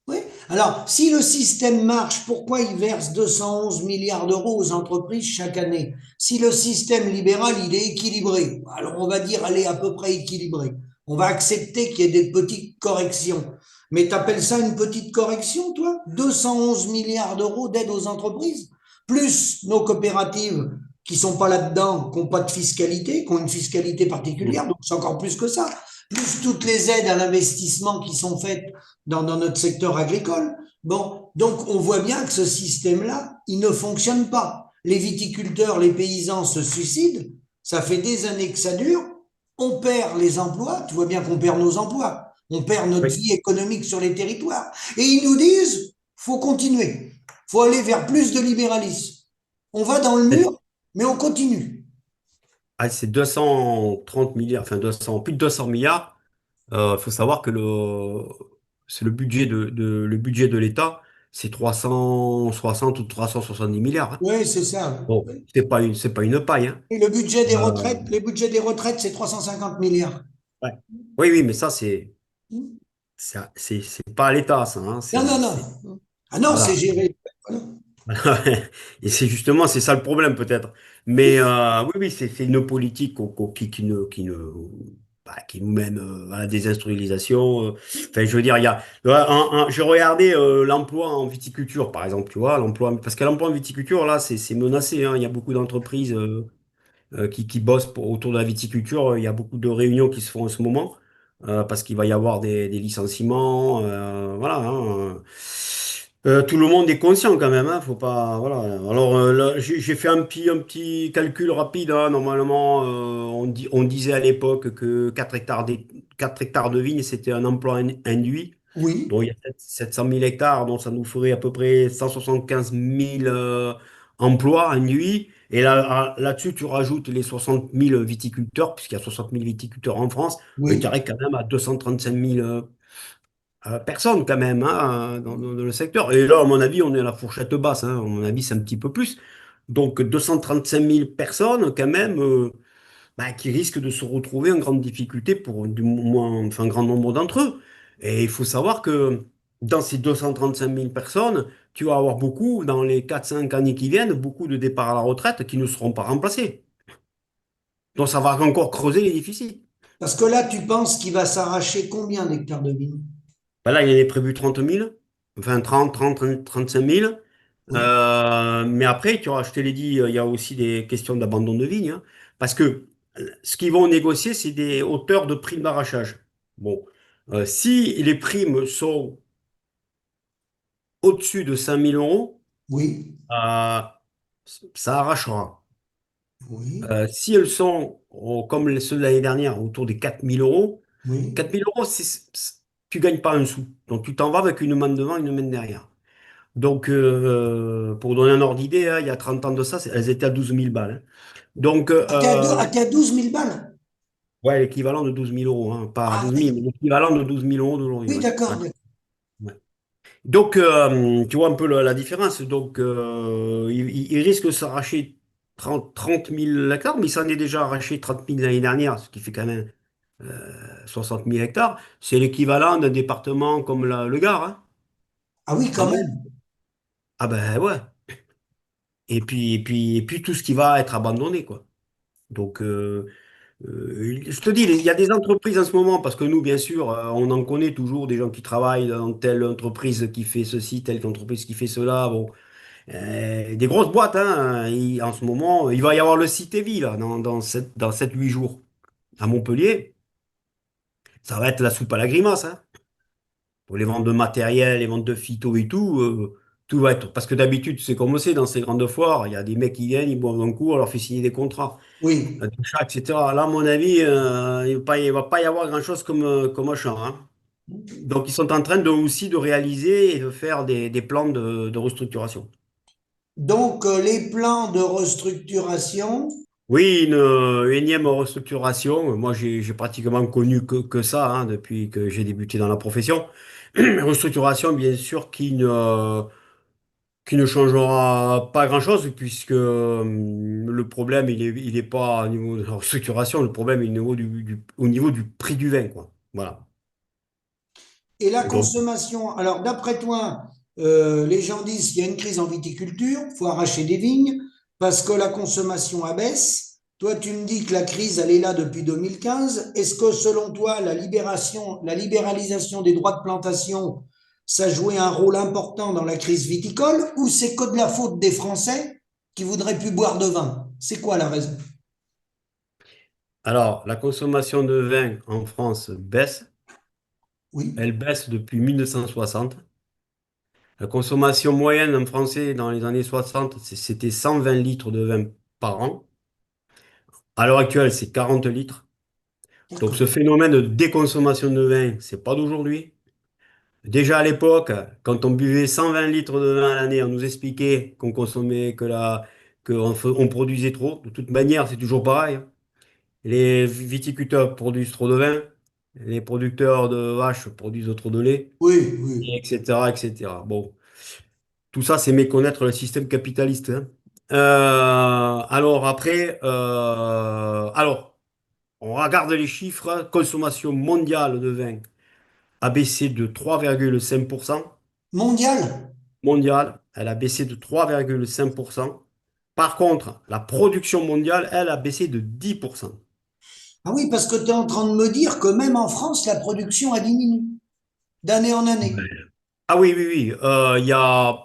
oui. Alors, si le système marche, pourquoi il verse 211 milliards d'euros aux entreprises chaque année? Si le système libéral, il est équilibré, alors on va dire, allez, à peu près équilibré. On va accepter qu'il y ait des petites corrections. Mais t'appelles ça une petite correction, toi? 211 milliards d'euros d'aide aux entreprises, plus nos coopératives qui sont pas là-dedans, qui n'ont pas de fiscalité, qui ont une fiscalité particulière, Mm. donc c'est encore plus que ça. Plus toutes les aides à l'investissement qui sont faites dans notre secteur agricole. Bon, donc on voit bien que ce système-là, il ne fonctionne pas. Les viticulteurs, les paysans se suicident, ça fait des années que ça dure, on perd les emplois, tu vois bien qu'on perd nos emplois, on perd notre Oui. vie économique sur les territoires. Et ils nous disent, faut continuer, faut aller vers plus de libéralisme. On va dans le mur, mais on continue. Ah, c'est 230 milliards, enfin 200, plus de 200 milliards. Il faut savoir que c'est le budget de l'État, c'est 360 ou 370 milliards, hein. Oui, c'est ça. Bon, c'est pas une paille, hein. Et le budget des Euh, retraites, les budgets des retraites, c'est 350 milliards. ouais. Oui, oui, mais ça, c'est pas à l'État, ça, hein. Non, non, non. Ah non, c'est Voilà. géré. Voilà. Et c'est justement, c'est ça le problème peut-être. Mais oui, oui, c'est une politique qui nous mène à la désindustrialisation. Enfin, je veux dire, il y a, je regardais l'emploi en viticulture, par exemple, tu vois, parce que l'emploi en viticulture, là, c'est menacé, hein. Il y a beaucoup d'entreprises qui bossent autour de la viticulture. Il y a beaucoup de réunions qui se font en ce moment parce qu'il va y avoir des licenciements. Voilà, hein. Tout le monde est conscient quand même, hein, faut pas, voilà. Alors là, j'ai fait un petit calcul rapide, hein. Normalement, on disait à l'époque que 4 hectares de vignes, c'était un emploi induit. Oui, Donc il y a 700 000 hectares, donc ça nous ferait à peu près 175 000 emplois induits. Et là-dessus, tu rajoutes les 60 000 viticulteurs, puisqu'il y a 60 000 viticulteurs en France, et tu Oui. arrives quand même à 235 000 personnes quand même hein, dans le secteur. Et là, à mon avis, on est à la fourchette basse. Hein. À mon avis, c'est un petit peu plus. Donc 235 000 personnes quand même bah, qui risquent de se retrouver en grande difficulté pour du moins, enfin, un grand nombre d'entre eux. Et il faut savoir que dans ces 235 000 personnes, tu vas avoir beaucoup, dans les 4-5 années qui viennent, beaucoup de départs à la retraite qui ne seront pas remplacés. Donc ça va encore creuser les déficits. Parce que là, tu penses qu'il va s'arracher combien d'hectares de vignes? Ben là, il y en est prévu 30 000, enfin 35 000. Oui, Mais après, tu vois, je te l'ai dit, il y a aussi des questions d'abandon de vignes, hein, parce que ce qu'ils vont négocier, c'est des hauteurs de primes d'arrachage. Bon, si les primes sont au-dessus de 5 000 euros, oui, euh, ça arrachera. oui, Si elles sont, comme ceux de l'année dernière, autour des 4 000 euros, oui. 4 000 euros, tu gagnes pas un sou. Donc tu t'en vas avec une main devant, une main derrière. Donc, pour donner un ordre d'idée, hein, il y a 30 ans de ça, elles étaient à 12 000 balles. Hein. Donc, À 12 000 balles? ouais, l'équivalent de 12 000 euros, hein, pas Ah 12 000, mais oui, l'équivalent de 12 000 euros d'aujourd'hui. oui, Ouais. Ouais. d'accord, d'accord. Ouais. Donc, tu vois un peu la différence. Donc, il risque de s'arracher 30 000 hectares, mais il s'en est déjà arraché 30 000 l'année dernière, ce qui fait quand même 60 000 hectares. C'est l'équivalent d'un département comme le Gard, hein, Ah oui, en quand moyenne. même. Ah ben ouais. Et puis tout ce qui va être abandonné, quoi. Donc, je te dis, il y a des entreprises en ce moment, parce que nous, bien sûr, on en connaît toujours des gens qui travaillent dans telle entreprise qui fait ceci, telle entreprise qui fait cela. Bon, des grosses boîtes, hein, en ce moment, il va y avoir le Cité-Vie, là, dans 7-8 jours, à Montpellier. Ça va être la soupe à la grimace, hein. Pour les ventes de matériel, les ventes de phyto et tout, tout va être. Parce que d'habitude, c'est comme c'est dans ces grandes foires, il y a des mecs qui viennent, ils boivent un coup, on leur fait signer des contrats. Oui. D'achat, etc. Là, à mon avis, il va pas y avoir grand-chose comme Auchan, hein. Donc, ils sont en train aussi de réaliser et de faire des plans de restructuration. Donc, les plans de restructuration, Oui, une énième restructuration. Moi, j'ai pratiquement connu que ça hein, depuis que j'ai débuté dans la profession. Restructuration, bien sûr, qui ne changera pas grand-chose puisque le problème, il est pas au niveau de la restructuration, le problème est au niveau au niveau du prix du vin, quoi. Voilà. et la Donc, consommation. Alors, d'après toi, les gens disent qu'il y a une crise en viticulture, il faut arracher des vignes parce que la consommation abaisse. Toi, tu me dis que la crise, elle est là depuis 2015. Est-ce que selon toi, la libéralisation des droits de plantation, ça jouait un rôle important dans la crise viticole ou c'est que de la faute des Français qui voudraient plus boire de vin? C'est quoi la raison? alors, la consommation de vin en France baisse. Oui, Elle baisse depuis 1960. La consommation moyenne en Français dans les années 60, c'était 120 litres de vin par an. À l'heure actuelle, c'est 40 litres. Donc, d'accord. ce phénomène de déconsommation de vin, c'est pas d'aujourd'hui. Déjà à l'époque, quand on buvait 120 litres de vin à l'année, on nous expliquait qu'on consommait on produisait trop. De toute manière, c'est toujours pareil. Hein. Les viticulteurs produisent trop de vin, les producteurs de vaches produisent trop de lait, Oui, oui. etc., etc. Bon, tout ça, c'est méconnaître le système capitaliste. Hein. Alors après, on regarde les chiffres. Consommation mondiale de vin a baissé de 3,5%. Mondial? Mondiale, elle a baissé de 3,5%. Par contre, la production mondiale, elle, a baissé de 10%. Ah oui, parce que tu es en train de me dire que même en France, la production a diminué d'année en année. Ah oui, oui, oui. Il y a,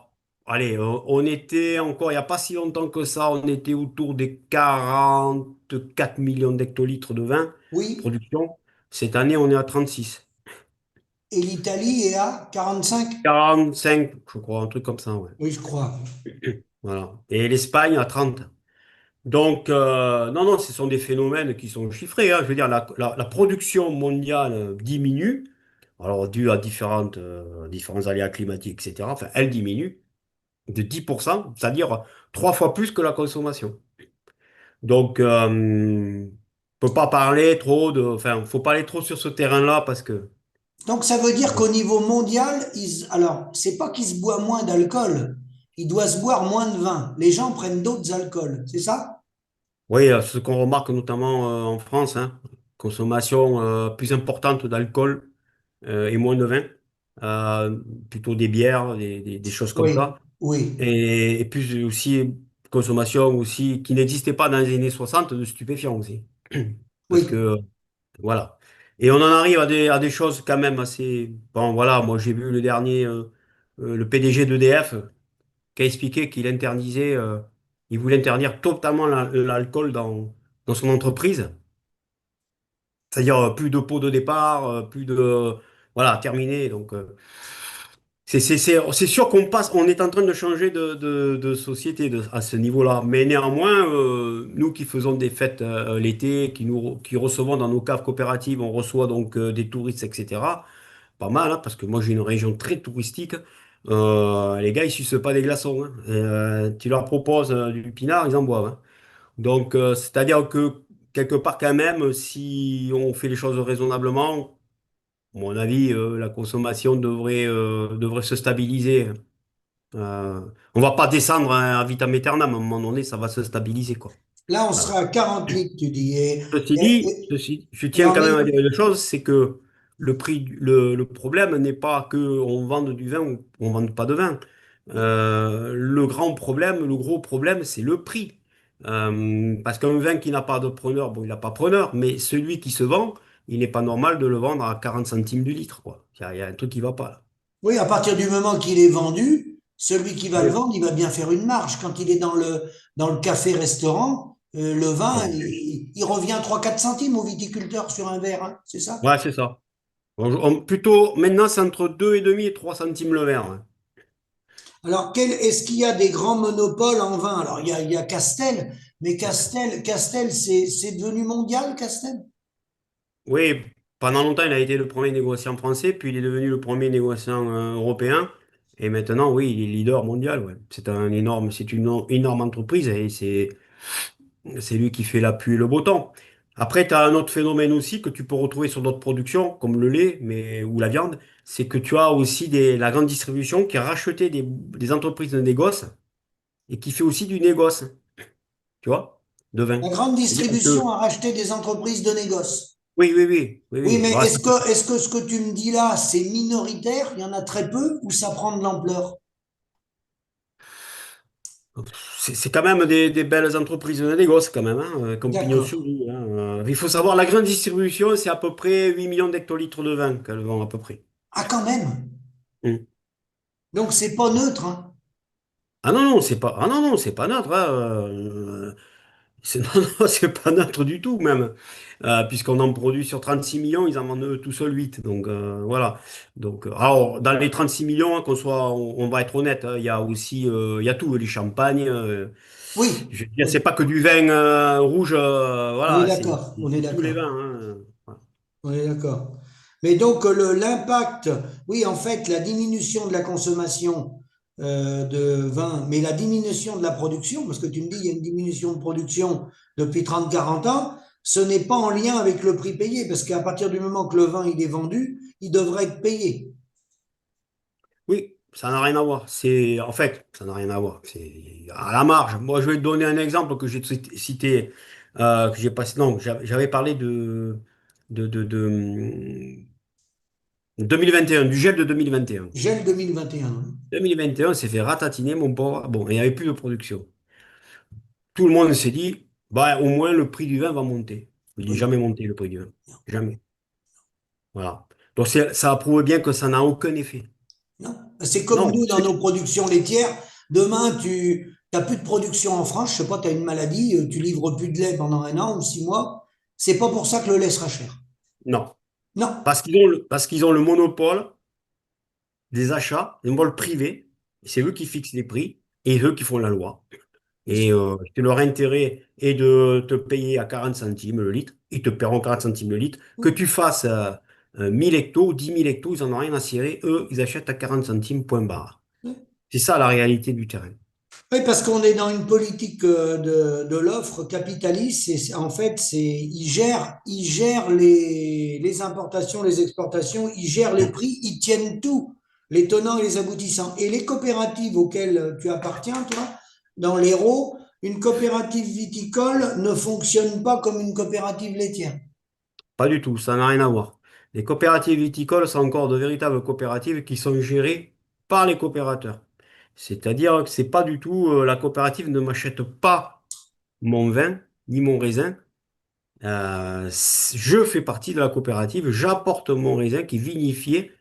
allez, on était encore, il n'y a pas si longtemps que ça, on était autour des 44 millions d'hectolitres de vin Oui. production. Cette année, on est à 36. Et l'Italie est à 45? 45, je crois, un truc comme ça, ouais. Oui, je crois. Voilà. Et l'Espagne à 30. Donc, non, non, ce sont des phénomènes qui sont chiffrés. Hein. Je veux dire, la production mondiale diminue, alors dû à différents aléas climatiques, etc. Enfin, elle diminue. de 10%, c'est-à-dire 3 fois plus que la consommation. Donc, peut pas parler trop de, enfin, faut pas aller trop sur ce terrain-là parce que, Donc ça veut dire qu'au niveau mondial, alors c'est pas qu'il se boit moins d'alcool, il doit se boire moins de vin. Les gens prennent d'autres alcools, c'est ça? oui, ce qu'on remarque notamment en France, hein, consommation plus importante d'alcool et moins de vin, euh, plutôt des bières, des choses comme Oui, ça, oui, et plus aussi consommation aussi qui n'existait pas dans les années 60 de stupéfiants aussi, parce oui. que voilà. Et on en arrive à des choses quand même assez, bon voilà, moi j'ai vu le dernier, le PDG d'EDF qui a expliqué qu'il interdisait, il voulait interdire totalement l'alcool dans son entreprise. C'est-à-dire plus de pots de départ, plus de... Voilà, terminé. Donc, c'est sûr qu'on passe, on est en train de changer de société à ce niveau-là. Mais néanmoins, nous qui faisons des fêtes l'été, qui recevons dans nos caves coopératives, on reçoit donc des touristes, etc. Pas mal, hein, parce que moi j'ai une région très touristique. Les gars, ils sucent pas des glaçons, hein. Tu leur proposes du pinard, ils en boivent, hein. Donc, c'est-à-dire que quelque part quand même, si on fait les choses raisonnablement, à mon avis, la consommation devrait se stabiliser. Euh, on va pas descendre à vitam aeternam. À un moment donné, ça va se stabiliser, quoi. Là, on Voilà. sera à 40 litres, tu dis. Je Et tiens en quand même à mille- dire une chose, c'est que le problème n'est pas qu'on vende du vin ou on ne vende pas de vin. Le grand problème, le gros problème, c'est le prix. Parce qu'un vin qui n'a pas de preneur, bon, il n'a pas preneur, mais celui qui se vend, il n'est pas normal de le vendre à 40 centimes du litre, quoi. Il y a un truc qui va pas là. Oui, à partir du moment qu'il est vendu, celui qui va le Oui. vendre, il va bien faire une marge. Quand il est dans le café-restaurant, le vin, Bon. il revient 3 4 centimes au viticulteur sur un verre, hein, c'est ça? Ouais, c'est ça. Plutôt, maintenant, c'est entre 2,5 et 3 centimes le verre, hein. Alors, est-ce qu'il y a des grands monopoles en vin? Alors, il y a Castel, mais Castel, c'est devenu mondial, Castel? Oui, pendant longtemps, il a été le premier négociant français, puis il est devenu le premier négociant européen. Et maintenant, oui, il est leader mondial. Ouais. C'est une énorme entreprise et c'est lui qui fait la pluie et le beau temps. Après, tu as un autre phénomène aussi que tu peux retrouver sur d'autres productions, comme le lait, ou la viande, c'est que tu as aussi la grande distribution qui a racheté des entreprises de négoce et qui fait aussi du négoce, tu vois, de vin. La grande C'est-à-dire distribution que, a racheté des entreprises de négoce. oui, oui, oui, oui, Oui, oui. mais Bah, est-ce que ce que tu me dis là, c'est minoritaire? Il y en a très peu ou ça prend de l'ampleur? c'est quand même des belles entreprises de négoce, quand même, hein, comme pignon D'accord. sur rue, hein. Il faut savoir, la grande distribution, c'est à peu près 8 millions d'hectolitres de vin qu'elles vendent à peu près. Ah, quand même. Mm. Donc, c'est pas neutre, hein. Ah non, non, ah non, non, c'est pas neutre, hein, non, non, c'est pas neutre du tout, même. Puisqu'on en produit sur 36 millions, ils en vendent eux tout seuls 8. Donc, voilà. Donc, alors, dans les 36 millions, hein, on va être honnête, hein, il y a aussi, il y a tout, les champagnes. Oui, Je veux dire, c'est pas que du vin rouge, on est voilà, d'accord, on est c'est tous les d'accord. vins, hein. Voilà. On est d'accord. Mais donc, l'impact, oui, en fait, la diminution de la consommation de vin, mais la diminution de la production, parce que tu me dis, il y a une diminution de production depuis 30 40 ans, ce n'est pas en lien avec le prix payé, parce qu'à partir du moment que le vin il est vendu, il devrait être payé. Oui, ça n'a rien à voir. En fait, ça n'a rien à voir. C'est à la marge. Moi, je vais te donner un exemple que j'ai cité, que j'ai passé. Non, j'avais parlé de 2021, du gel de 2021. Gel 2021. 2021, s'est fait ratatiner, mon pauvre. Bon, il n'y avait plus de production. Tout le monde s'est dit, bah, au moins le prix du vin va monter. Il n'est Oui. jamais monté, le prix du vin. Jamais. Voilà. Donc, ça prouve bien que ça n'a aucun effet. Non. C'est comme Non, nous dans nos productions laitières. Demain, tu n'as plus de production en France, je sais pas, tu as une maladie, tu livres plus de lait pendant 1 an ou 6 mois. C'est pas pour ça que le lait sera cher. non. Non. Parce qu'ils ont le monopole des achats, un monopole privé. C'est eux qui fixent les prix et eux qui font la loi. Et c'est leur intérêt est de te payer à 40 centimes le litre. Ils te paieront 40 centimes le litre. Que tu fasses 1000 hectos ou 10 000 hectos, ils n'en ont rien à cirer. Eux, ils achètent à 40 centimes, point barre. C'est ça la réalité du terrain. Oui, parce qu'on est dans une politique de l'offre capitaliste et en fait, ils gèrent les importations, les exportations, ils gèrent les prix, ils tiennent tout, les tenants et les aboutissants. Et les coopératives auxquelles tu appartiens, toi, dans l'Hérault, une coopérative viticole ne fonctionne pas comme une coopérative laitière. Pas du tout, ça n'a rien à voir. Les coopératives viticoles sont encore de véritables coopératives qui sont gérées par les coopérateurs. C'est-à-dire que c'est pas du tout, la coopérative ne m'achète pas mon vin ni mon raisin. Je fais partie de la coopérative, j'apporte mon raisin qui est vinifié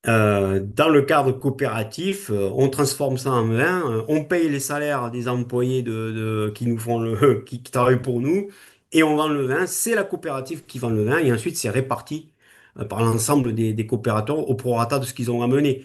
dans le cadre coopératif. On transforme ça en vin, on paye les salaires des employés qui nous font qui travaillent pour nous, et on vend le vin. C'est la coopérative qui vend le vin, et ensuite c'est réparti par l'ensemble des coopérateurs au prorata de ce qu'ils ont amené.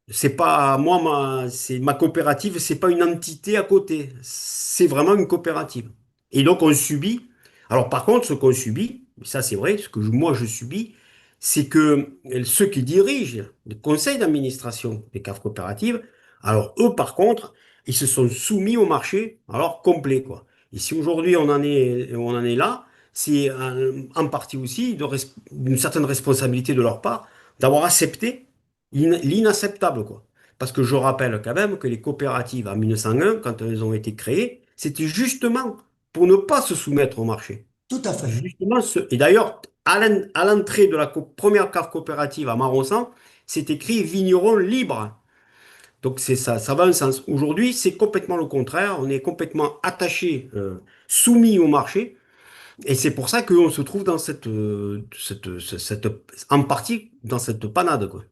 C'est pas moi, c'est ma coopérative, c'est pas une entité à côté. C'est vraiment une coopérative. Et donc on subit. Alors par contre, ce qu'on subit, ça c'est vrai, ce que moi je subis, c'est que ceux qui dirigent le conseil d'administration des caves coopératives, alors eux par contre, ils se sont soumis au marché, alors complet quoi. Et si aujourd'hui on en est là, c'est en partie aussi une certaine responsabilité de leur part d'avoir accepté l'inacceptable, quoi. Parce que je rappelle quand même que les coopératives en 1901, quand elles ont été créées, c'était justement pour ne pas se soumettre au marché. Tout à fait. Justement, et d'ailleurs, à l'entrée de la première cave coopérative à Maraussan, c'est écrit vigneron libre. Donc c'est ça, ça va un sens. Aujourd'hui, c'est complètement le contraire. On est complètement attaché, soumis au marché. Et c'est pour ça qu'on se trouve dans en partie dans cette panade, quoi.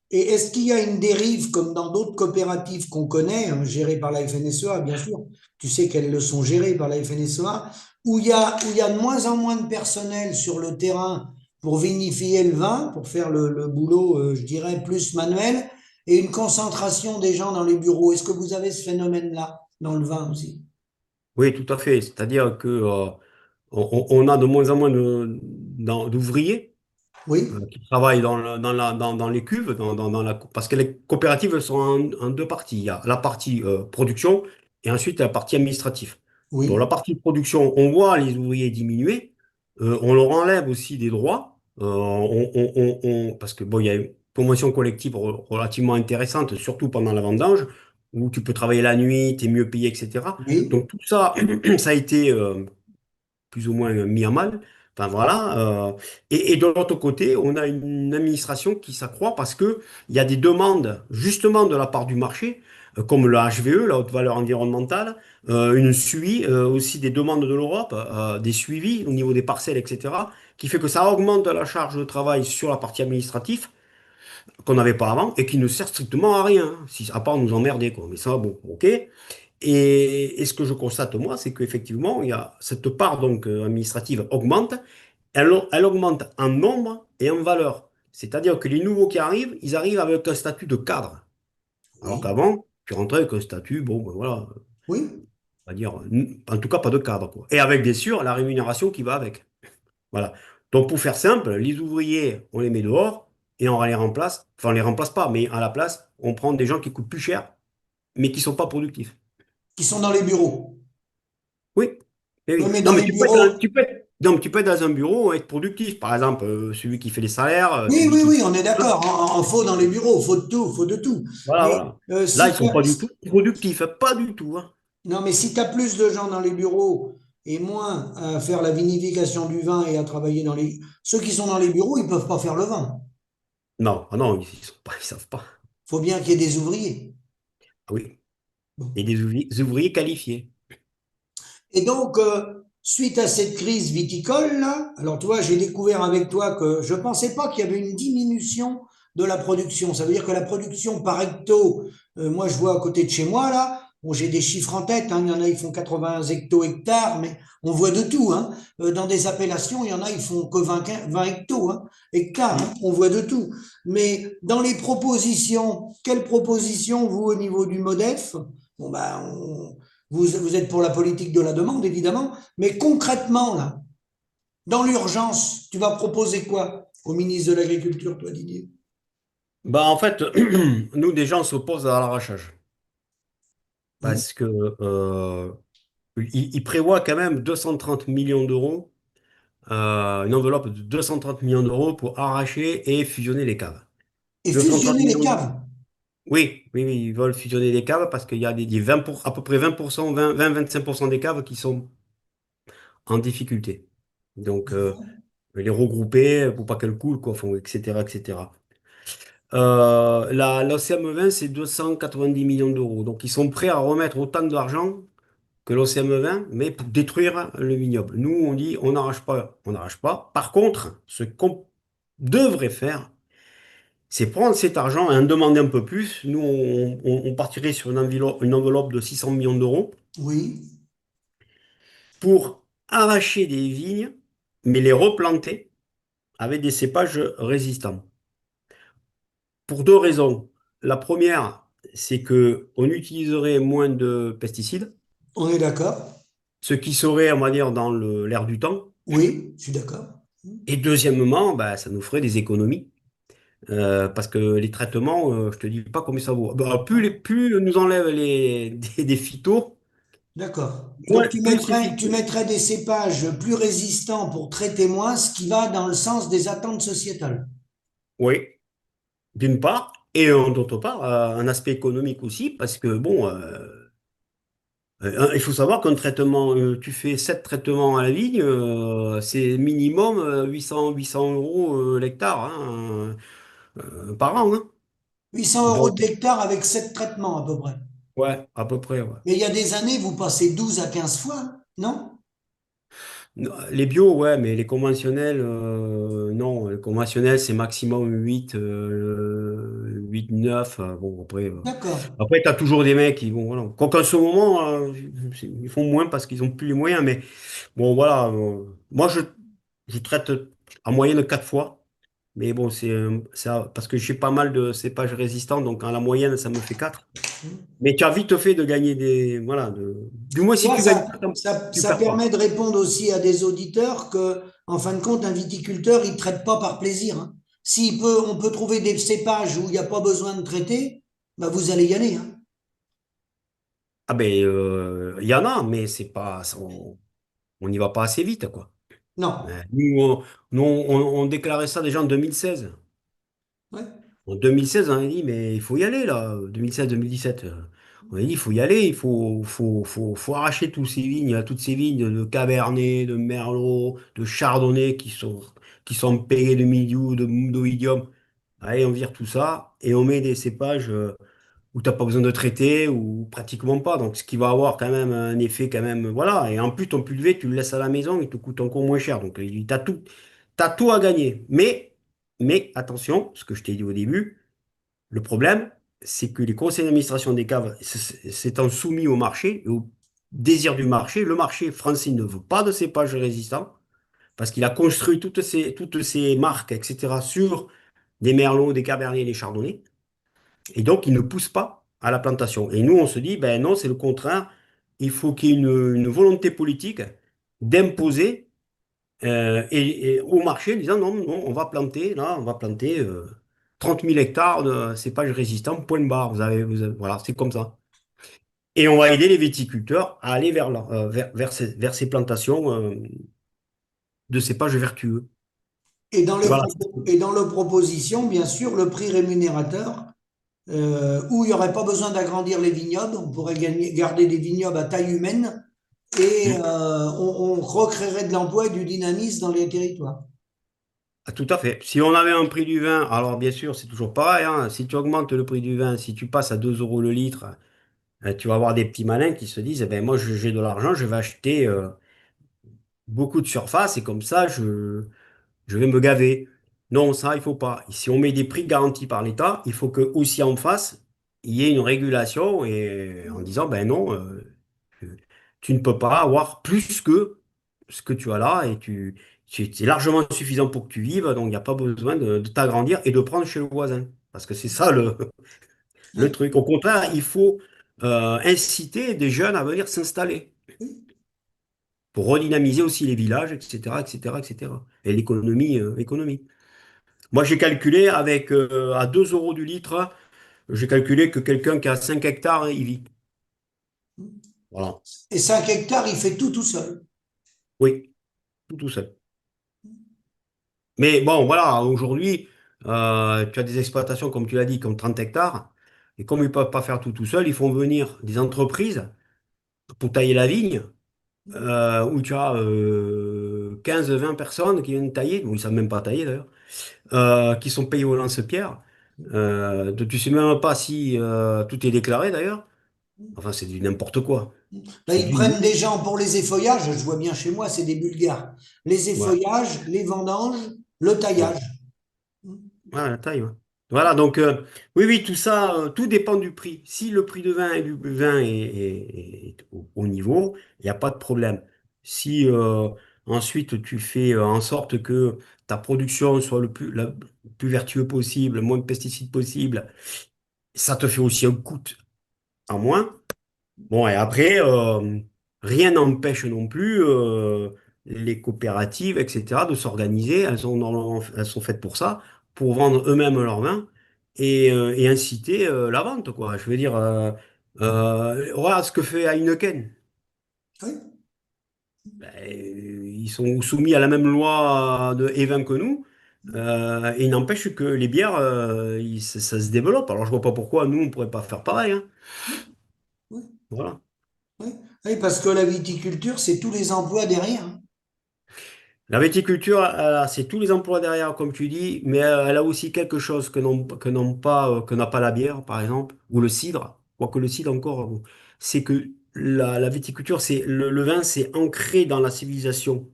Et est-ce qu'il y a une dérive, comme dans d'autres coopératives qu'on connaît, hein, gérées par la FNSEA, bien sûr, tu sais qu'elles le sont gérées par la FNSEA, où il y a de moins en moins de personnel sur le terrain pour vinifier le vin, pour faire le boulot, je dirais, plus manuel, et une concentration des gens dans les bureaux. Est-ce que vous avez ce phénomène-là dans le vin aussi? Oui, tout à fait. C'est-à-dire que on a de moins en moins d'ouvriers Oui, qui travaillent dans les cuves, parce que les coopératives elles sont en deux parties. Il y a la partie production et ensuite la partie administrative. Dans la oui, partie production, on voit les ouvriers diminuer, on leur enlève aussi des droits, parce que bon, il y a une promotion collective relativement intéressante, surtout pendant la vendange, où tu peux travailler la nuit, tu es mieux payé, etc. oui. Donc tout ça, ça a été plus ou moins mis à mal. Enfin voilà. Et de l'autre côté, on a une administration qui s'accroît parce que il y a des demandes justement de la part du marché, comme le HVE, la haute valeur environnementale, une suivi aussi des demandes de l'Europe, des suivis au niveau des parcelles, etc., qui fait que ça augmente la charge de travail sur la partie administrative qu'on n'avait pas avant et qui ne sert strictement à rien, hein, si, à part nous emmerder, quoi. Mais ça, bon, ok. Et ce que je constate, moi, c'est qu'effectivement, il y a cette part donc, administrative augmente, elle augmente en nombre et en valeur. C'est-à-dire que les nouveaux qui arrivent, ils arrivent avec un statut de cadre. Alors Oui, qu'avant, tu rentrais avec un statut, bon, ben voilà, oui. on va dire, en tout cas pas de cadre, quoi. Et avec, bien sûr, la rémunération qui va avec. Voilà. Donc, pour faire simple, les ouvriers, on les met dehors et on les remplace. Enfin, on les remplace pas, mais à la place, on prend des gens qui coûtent plus cher, mais qui sont pas productifs. Qui sont dans les bureaux. Oui, eh Oui, oui. mais Non, dans mais les bureaux, non, mais tu peux être dans un bureau et être productif. Par exemple, celui qui fait les salaires, oui, celui oui, qui... oui, on est d'accord. En faux dans les bureaux, faut de tout, faut de tout. Voilà, Mais voilà. Là, ils si sont pas du tout productifs, hein, pas du tout, hein. non, mais si tu as plus de gens dans les bureaux et moins à faire la vinification du vin et à travailler dans les... Ceux qui sont dans les bureaux, ils peuvent pas faire le vin. Non, ah non, ils sont pas, ils savent pas. Faut bien qu'il y ait des ouvriers. Ah oui. Bon. Et des ouvriers qualifiés. Et donc, suite à cette crise viticole, là, alors toi, j'ai découvert avec toi que je ne pensais pas qu'il y avait une diminution de la production. Ça veut dire que la production par hecto, moi je vois à côté de chez moi, là, bon, j'ai des chiffres en tête, hein, il y en a, ils font 80 hecto-hectares, mais on voit de tout. Hein. Dans des appellations, il y en a, ils font que 20 hecto, hein, hectares, hein, on voit de tout. Mais dans les propositions, quelles propositions, vous, au niveau du MODEF? Bon, ben, vous êtes pour la politique de la demande, évidemment, mais concrètement, là, dans l'urgence, tu vas proposer quoi au ministre de l'Agriculture, toi, Didier? Bah, en fait, nous, déjà, on s'oppose à l'arrachage. Hein. Parce que il prévoit quand même 230 millions d'euros, une enveloppe de 230 millions d'euros pour arracher et fusionner les caves. Et 230 fusionner les millions d'euros. caves. Oui, oui, oui, ils veulent fusionner les caves parce qu'il y a des 20 à peu près 20%, 20-25% des caves qui sont en difficulté. Donc, les regrouper pour pas qu'elles coulent, quoi, etc., etc. La CM20, c'est 290 millions d'euros. Donc, ils sont prêts à remettre autant d'argent que l'OCM20, mais pour détruire le vignoble. Nous, on dit, on n'arrache pas, on n'arrache pas. Par contre, ce qu'on devrait faire, c'est prendre cet argent et en demander un peu plus. Nous, on partirait sur une enveloppe de 600 millions d'euros Oui. pour arracher des vignes, mais les replanter avec des cépages résistants. Pour deux raisons. La première, c'est que on utiliserait moins de pesticides, On est d'accord? ce qui serait, on va dire, dans l'air du temps. Oui, je suis d'accord. Et deuxièmement, bah, ça nous ferait des économies. Parce que les traitements, je te dis pas combien ça vaut. Bah, plus on nous enlève des phytos, D'accord. Donc moins, plus ces tu phytos. mettrais des cépages plus résistants pour traiter moins, ce qui va dans le sens des attentes sociétales. Oui, d'une part. Et d'autre part, un aspect économique aussi, parce que bon, il faut savoir qu'un traitement, tu fais 7 traitements à la vigne, c'est minimum 800 euros l'hectare hein, par an. Hein. 800 € Donc, de l'hectare avec 7 traitements à peu près. ouais, à peu près. Ouais. Mais il y a des années, vous passez 12 à 15 fois, non? Non, les bio, ouais, mais les conventionnels, non. Les conventionnels, c'est maximum 8 8 9. Bon, D'accord. après tu as toujours des mecs qui vont. Voilà. Quoiqu'en ce moment, ils font moins parce qu'ils ont plus les moyens. Mais bon, voilà. Moi, je traite en moyenne 4 fois. Mais bon, c'est parce que j'ai pas mal de cépages résistants. Donc, en la moyenne, ça me fait 4. Mais tu as vite fait de gagner des. Voilà. Du moins, Tu si vois, tu gagnes pas, tu ça perds pas. permet de répondre aussi à des auditeurs que, en fin de compte, un viticulteur, il ne traite pas par plaisir. Hein. On peut trouver des cépages où il n'y a pas besoin de traiter, bah vous allez y aller. Hein. Ah ben, il y en a, mais c'est pas, on n'y va pas assez vite, quoi. Non. Nous, on déclarait ça déjà en 2016. Ouais. En 2016, on a dit, mais il faut y aller, là, 2016-2017. On a dit, il faut y aller, faut arracher tous ces vignes, toutes ces vignes de Cabernet, de Merlot, de Chardonnay qui sont payées de Miliou, de Moudon. Allez, on vire tout ça et on met des cépages. Où tu n'as pas besoin de traiter ou pratiquement pas. Donc, ce qui va avoir quand même un effet quand même, voilà. Et en plus, ton pulvé, tu le laisses à la maison, il te coûte encore moins cher. Donc, tu as tout à gagner. Mais attention, ce que je t'ai dit au début, le problème, c'est que les conseils d'administration des caves s'étant soumis au marché et au désir du marché, le marché français ne veut pas de cépages résistants parce qu'il a construit toutes ces marques, etc., sur des merlots, des cabernets et des chardonnays. Et donc, ils ne poussent pas à la plantation. Et nous, on se dit, ben non, c'est le contraire. Il faut qu'il y ait une volonté politique d'imposer et au marché, en disant, non, non, on va planter, là, on va planter 30 000 hectares de cépages résistants, point barre. Voilà, c'est comme ça. Et on va aider les viticulteurs à aller vers ces plantations de cépages vertueux. Voilà. Et dans le proposition, bien sûr, le prix rémunérateur, où il n'y aurait pas besoin d'agrandir les vignobles, on pourrait garder des vignobles à taille humaine et Mm. on recréerait de l'emploi et du dynamisme dans les territoires. Ah, tout à fait. Si on avait un prix du vin, alors bien sûr, c'est toujours pareil, hein. Si tu augmentes le prix du vin, si tu passes à 2 euros le litre, tu vas avoir des petits malins qui se disent, eh ben, moi, j'ai de l'argent, je vais acheter beaucoup de surface et comme ça, je vais me gaver. Non, ça, il faut pas. Si on met des prix garantis par l'État, il faut que aussi en face, il y ait une régulation et en disant, ben non, tu ne peux pas avoir plus que ce que tu as là et c'est largement suffisant pour que tu vives, donc il n'y a pas besoin de t'agrandir et de prendre chez le voisin. Parce que c'est ça le Oui, truc. Au contraire, il faut inciter des jeunes à venir s'installer pour redynamiser aussi les villages, etc., etc., etc. Et l'économie. Moi, j'ai calculé avec à 2 euros du litre, j'ai calculé que quelqu'un qui a 5 hectares, hein, il vit. Voilà. Et 5 hectares, il fait tout seul. Oui, tout seul. Mais bon, voilà, aujourd'hui, tu as des exploitations, comme tu l'as dit, comme 30 hectares. Et comme ils ne peuvent pas faire tout seul, ils font venir des entreprises pour tailler la vigne, où tu as 15-20 personnes qui viennent tailler, ou ils ne savent même pas tailler d'ailleurs, qui sont payés au lance-pierre. Tu ne sais même pas si tout est déclaré d'ailleurs. Enfin, c'est du n'importe quoi. Là, C'est ils du... prennent des gens pour les effeuillages. Je vois bien chez moi, c'est des Bulgares. Les Ouais. effeuillages, les vendanges, le Ouais. taillage. Ouais, la taille, ouais. Voilà, donc oui, oui, tout ça, tout dépend du prix. Si le prix de vin et du vin est au niveau, il n'y a pas de problème. Si ensuite tu fais en sorte que ta production soit le plus vertueux possible, le moins de pesticides possible, ça te fait aussi un coût en moins. Bon, et après, rien n'empêche non plus les coopératives, etc., de s'organiser. Elles sont, elles sont faites pour ça, pour vendre eux-mêmes leur vin et inciter la vente, quoi. Je veux dire, regarde ce que fait Heineken. Oui, Ben, ils sont soumis à la même loi de E20 que nous. Et il n'empêche que les bières, ça se développe. Alors, je vois pas pourquoi nous, on pourrait pas faire pareil, hein. oui, Voilà. oui. Oui, parce que la viticulture, c'est tous les emplois derrière. La viticulture, c'est tous les emplois derrière, comme tu dis, mais elle a aussi quelque chose que n'ont pas, que n'a pas la bière, par exemple, ou le cidre. Quoique le cidre encore, c'est que la viticulture, c'est le vin, c'est ancré dans la civilisation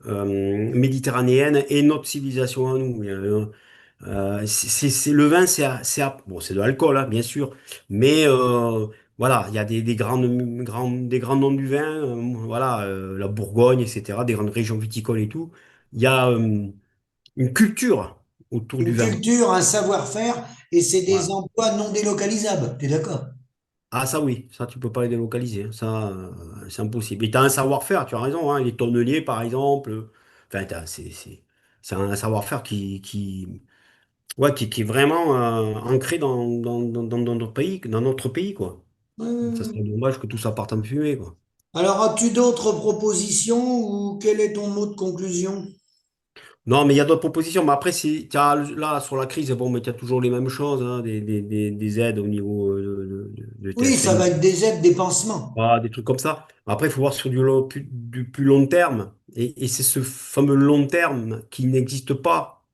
méditerranéenne et notre civilisation à nous. Le vin, bon, c'est de l'alcool, hein, bien sûr, mais voilà, il y a des grands noms du vin, voilà, la Bourgogne, etc., des grandes régions viticoles et tout. Il y a une culture autour du Une vin. culture, un savoir-faire, et c'est des Voilà. emplois non délocalisables. Tu es d'accord? Ah, ça oui, ça tu peux pas les délocaliser, hein. Ça, c'est impossible. Et tu as un savoir-faire, tu as raison, hein, les tonneliers, par exemple. Enfin, c'est un savoir-faire ouais, qui est vraiment ancré dans notre pays, quoi. Ça serait dommage que tout ça parte en fumée, quoi. Alors, as-tu d'autres propositions ou quel est ton mot de conclusion? Non, mais il y a d'autres propositions. Mais après, là, sur la crise, bon, mais tu as toujours les mêmes choses, hein, des aides au niveau de Oui, ça TFL, va être des aides, des pansements. des trucs comme ça. Après, il faut voir sur du plus long terme. Et c'est ce fameux long terme qui n'existe pas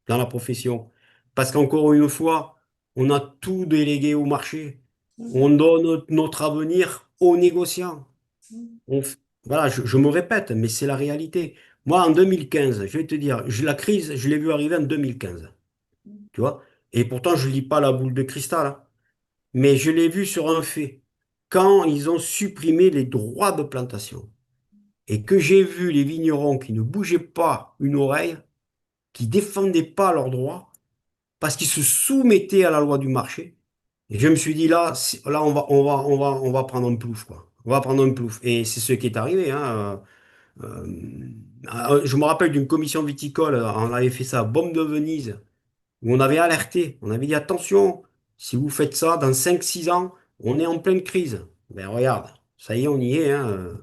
dans la profession. Parce qu'encore une fois, on a tout délégué au marché. On donne notre avenir aux négociants. Voilà, je me répète, mais c'est la réalité. Moi, en 2015, je vais te dire, la crise, je l'ai vue arriver en 2015. Tu vois? Et pourtant, je ne lis pas la boule de cristal, hein. Mais je l'ai vue sur un fait. Quand ils ont supprimé les droits de plantation et que j'ai vu les vignerons qui ne bougeaient pas une oreille, qui défendaient pas leurs droits, parce qu'ils se soumettaient à la loi du marché. Et je me suis dit là, là on va prendre un plouf, quoi. On va prendre un plouf. Et c'est ce qui est arrivé, hein. Je me rappelle d'une commission viticole, on avait fait ça à Baume de Venise, où on avait alerté, on avait dit attention, si vous faites ça, dans 5-6 ans, on est en pleine crise. Ben regarde, ça y est, on y est, hein.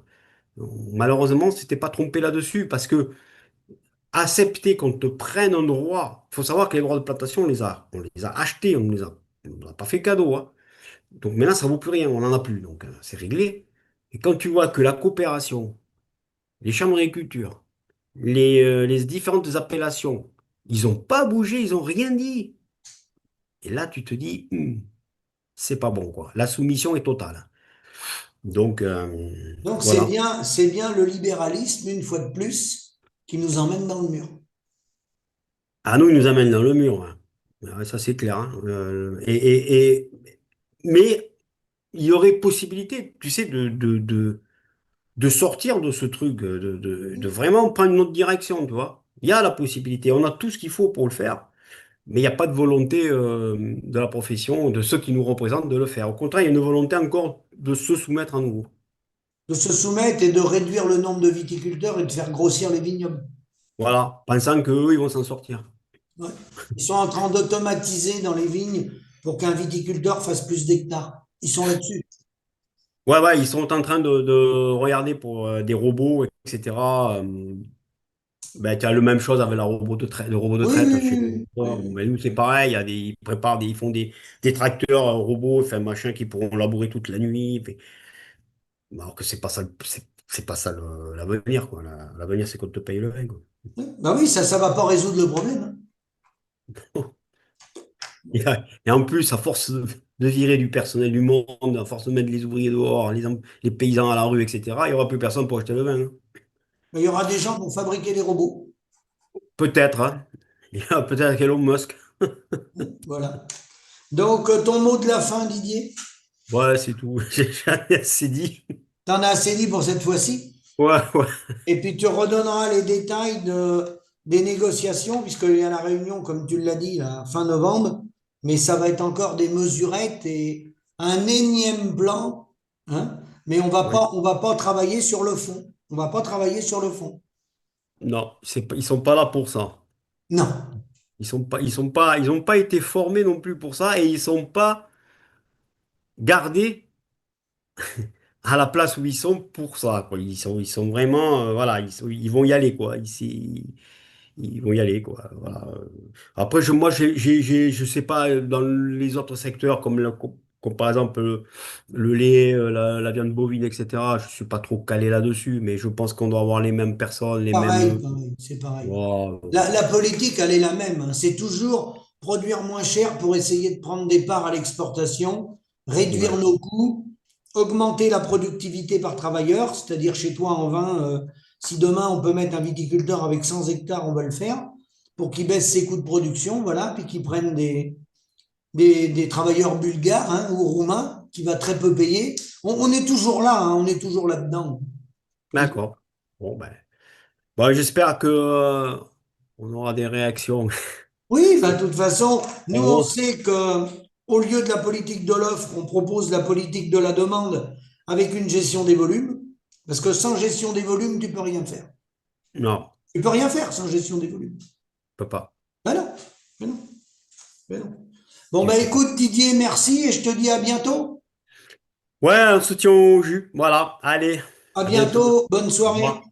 Malheureusement, on s'était pas trompé là-dessus, parce que accepter qu'on te prenne un droit. Il faut savoir que les droits de plantation, on les a achetés, on nous a pas fait cadeau, hein. Donc maintenant, ça vaut plus rien, on n'en a plus. Donc c'est réglé. Et quand tu vois que la coopération, les chambres d'agriculture, les différentes appellations, ils n'ont pas bougé, ils n'ont rien dit. Et là, tu te dis, c'est pas bon, quoi. La soumission est totale. Donc Donc, voilà. c'est bien le libéralisme, une fois de plus, qui nous emmène dans le mur. À nous, ils nous amènent dans le mur, hein. Ouais, ça, c'est clair, hein. Mais il y aurait possibilité, tu sais, de sortir de ce truc, de vraiment prendre une autre direction, tu vois. Il y a la possibilité, on a tout ce qu'il faut pour le faire, mais il n'y a pas de volonté de la profession, de ceux qui nous représentent de le faire. Au contraire, il y a une volonté encore de se soumettre à nouveau. De se soumettre et de réduire le nombre de viticulteurs et de faire grossir les vignobles. Voilà, pensant qu'eux, ils vont s'en sortir. Ouais. Ils sont en train d'automatiser dans les vignes pour qu'un viticulteur fasse plus d'hectares. Ils sont là-dessus. Ouais, ouais, ils sont en train de regarder pour des robots, etc. Ben, tu as le même chose avec le robot de Oui, traite oui, chez oui, nous. oui, Ben, nous, c'est pareil, ils préparent ils font des tracteurs robots, enfin, machin, qui pourront labourer toute la nuit. Alors que c'est pas ça, c'est pas ça l'avenir, quoi. L'avenir, c'est qu'on te paye le vin, quoi. oui. Bah oui, ça va pas résoudre le problème, hein. Et en plus, à force de virer du personnel du monde, à force de mettre les ouvriers dehors, les paysans à la rue, etc., il n'y aura plus personne pour acheter le vin, hein. Mais il y aura des gens pour fabriquer les robots. Peut-être, hein. Il y a peut-être Elon Musk. Voilà. Donc, ton mot de la fin, Didier, Ouais, c'est tout. J'ai jamais assez dit. t'en as assez dit pour cette fois-ci. Ouais, ouais. Et puis, tu redonneras les détails des négociations, puisqu'il y a la réunion, comme tu l'as dit, là, fin novembre. Mais ça va être encore des mesurettes et un énième plan, hein. Mais Ouais. on va pas travailler sur le fond. On va pas travailler sur le fond. Non, ils sont pas là pour ça. Non. Ils ont pas été formés non plus pour ça et ils sont pas gardés à la place où ils sont pour ça, quoi. Ils sont vraiment, voilà, ils vont y aller, quoi. Ils vont y aller, quoi. Voilà. Après, moi, je sais pas, dans les autres secteurs, comme par exemple le lait, la viande bovine, etc., je suis pas trop calé là-dessus, mais je pense qu'on doit avoir les mêmes personnes, les mêmes. Pareil, pareil, c'est pareil. Voilà. La politique, elle est la même, hein. C'est toujours produire moins cher pour essayer de prendre des parts à l'exportation, réduire Ouais. nos coûts, augmenter la productivité par travailleur, c'est-à-dire chez toi en vin, si demain on peut mettre un viticulteur avec 100 hectares, on va le faire, pour qu'il baisse ses coûts de production, voilà, puis qu'il prenne des travailleurs bulgares, hein, ou roumains, qui va très peu payer. On est toujours là, hein, on est toujours là-dedans. D'accord. Bon, ben. Bon, j'espère que, on aura des réactions. Oui, enfin, de toute façon, nous, on Bon, sait que au lieu de la politique de l'offre, on propose la politique de la demande avec une gestion des volumes. Parce que sans gestion des volumes, tu peux rien faire. non, Tu peux rien faire sans gestion des volumes. je peux pas. Ben non, ben non, ben non. Bon, Tu ben peux pas. écoute, Didier, merci et je te dis à bientôt. Ouais, on se tient au jus. Voilà, allez, À à bientôt. bientôt, bonne Au soirée. revoir.